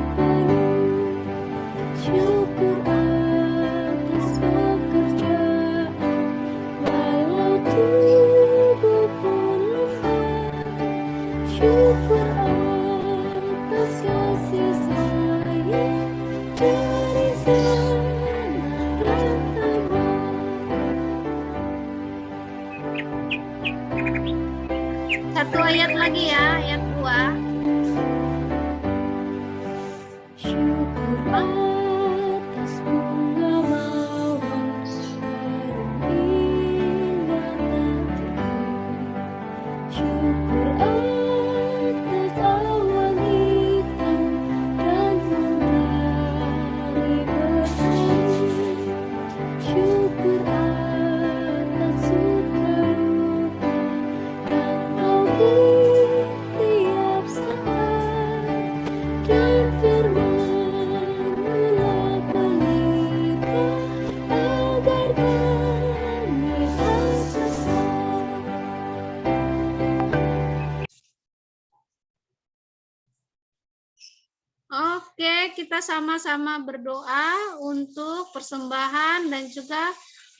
Oke, kita sama-sama berdoa untuk persembahan dan juga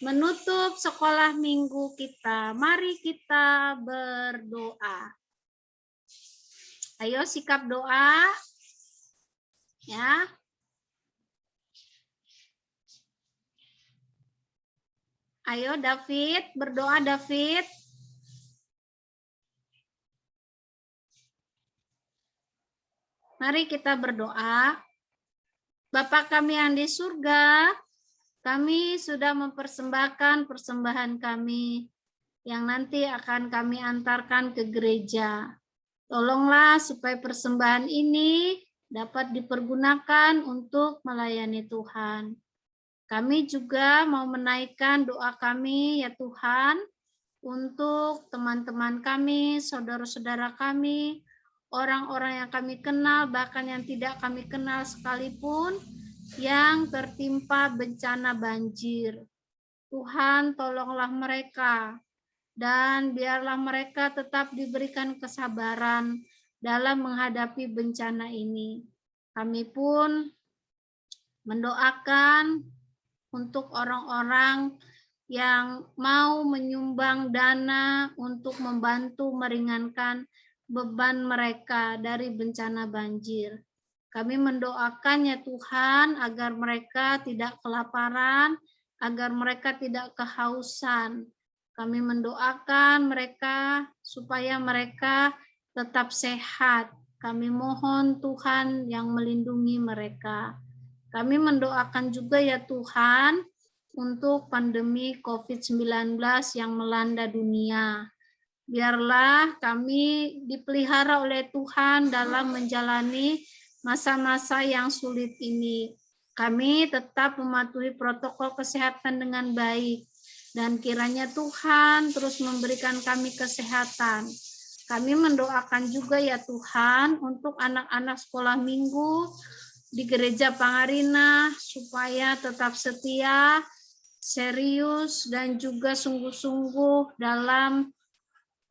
menutup sekolah minggu kita. Mari kita berdoa. Ayo sikap doa. Ya. Ayo David, berdoa David. Mari kita berdoa. Bapa kami yang di surga, kami sudah mempersembahkan persembahan kami yang nanti akan kami antarkan ke gereja. Tolonglah supaya persembahan ini dapat dipergunakan untuk melayani Tuhan. Kami juga mau menaikkan doa kami, ya Tuhan, untuk teman-teman kami, saudara-saudara kami, orang-orang yang kami kenal, bahkan yang tidak kami kenal sekalipun, yang tertimpa bencana banjir. Tuhan, tolonglah mereka, dan biarlah mereka tetap diberikan kesabaran dalam menghadapi bencana ini. Kami pun mendoakan untuk orang-orang yang mau menyumbang dana untuk membantu meringankan beban mereka dari bencana banjir. Kami mendoakan ya Tuhan agar mereka tidak kelaparan, agar mereka tidak kehausan. Kami mendoakan mereka supaya mereka tetap sehat. Kami mohon Tuhan yang melindungi mereka. Kami mendoakan juga ya Tuhan untuk pandemi COVID-19 yang melanda dunia. Biarlah kami dipelihara oleh Tuhan dalam menjalani masa-masa yang sulit ini. Kami tetap mematuhi protokol kesehatan dengan baik. Dan kiranya Tuhan terus memberikan kami kesehatan. Kami mendoakan juga ya Tuhan untuk anak-anak sekolah minggu di Gereja Pangarina supaya tetap setia, serius, dan juga sungguh-sungguh dalam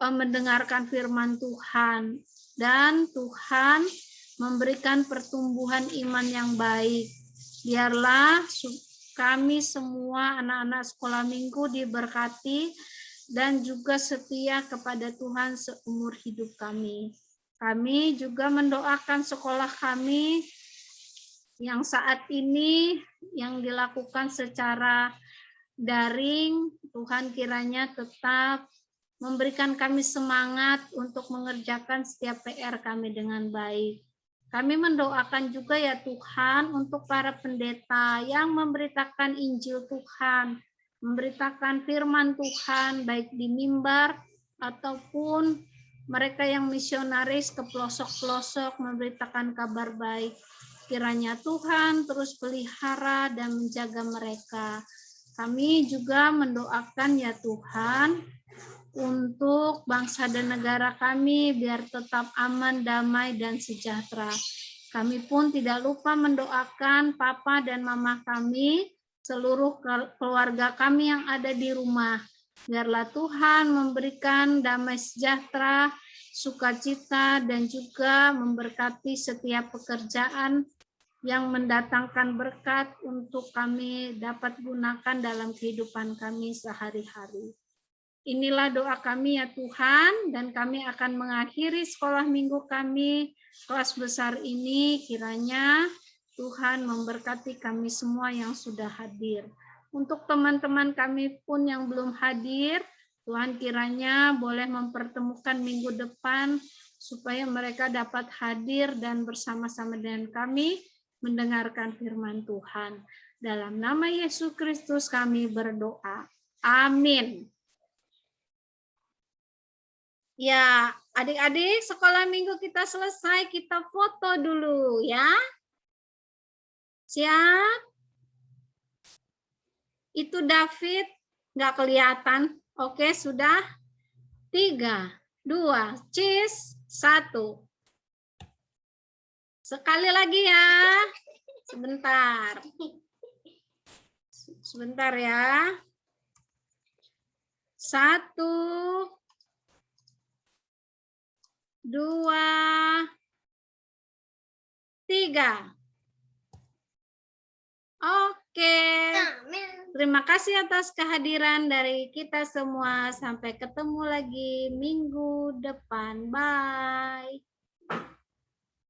mendengarkan firman Tuhan. Dan Tuhan memberikan pertumbuhan iman yang baik. Biarlah kami semua anak-anak sekolah minggu diberkati dan juga setia kepada Tuhan seumur hidup kami. Kami juga mendoakan sekolah kami yang saat ini yang dilakukan secara daring. Tuhan kiranya tetap memberikan kami semangat untuk mengerjakan setiap PR kami dengan baik. Kami mendoakan juga ya Tuhan untuk para pendeta yang memberitakan Injil Tuhan, memberitakan firman Tuhan baik di mimbar ataupun mereka yang misionaris ke pelosok-pelosok memberitakan kabar baik. Kiranya Tuhan terus pelihara dan menjaga mereka. Kami juga mendoakan ya Tuhan untuk bangsa dan negara kami biar tetap aman, damai, dan sejahtera. Kami pun tidak lupa mendoakan Papa dan Mama kami, seluruh keluarga kami yang ada di rumah. Biarlah Tuhan memberikan damai sejahtera, sukacita, dan juga memberkati setiap pekerjaan yang mendatangkan berkat untuk kami dapat gunakan dalam kehidupan kami sehari-hari. Inilah doa kami ya Tuhan, dan kami akan mengakhiri sekolah minggu kami kelas besar ini. Kiranya Tuhan memberkati kami semua yang sudah hadir. Untuk teman-teman kami pun yang belum hadir, Tuhan kiranya boleh mempertemukan minggu depan supaya mereka dapat hadir dan bersama-sama dengan kami mendengarkan firman Tuhan. Dalam nama Yesus Kristus kami berdoa. Amin. Ya, adik-adik, sekolah minggu kita selesai, kita foto dulu ya. Siap? Itu David, nggak kelihatan. Oke, sudah. 3, 2, cheese, 1. Sekali lagi ya. Sebentar. Sebentar ya. 1, 2, 3. 3. Oke. Terima kasih atas kehadiran dari kita semua. Sampai ketemu lagi minggu depan. Bye.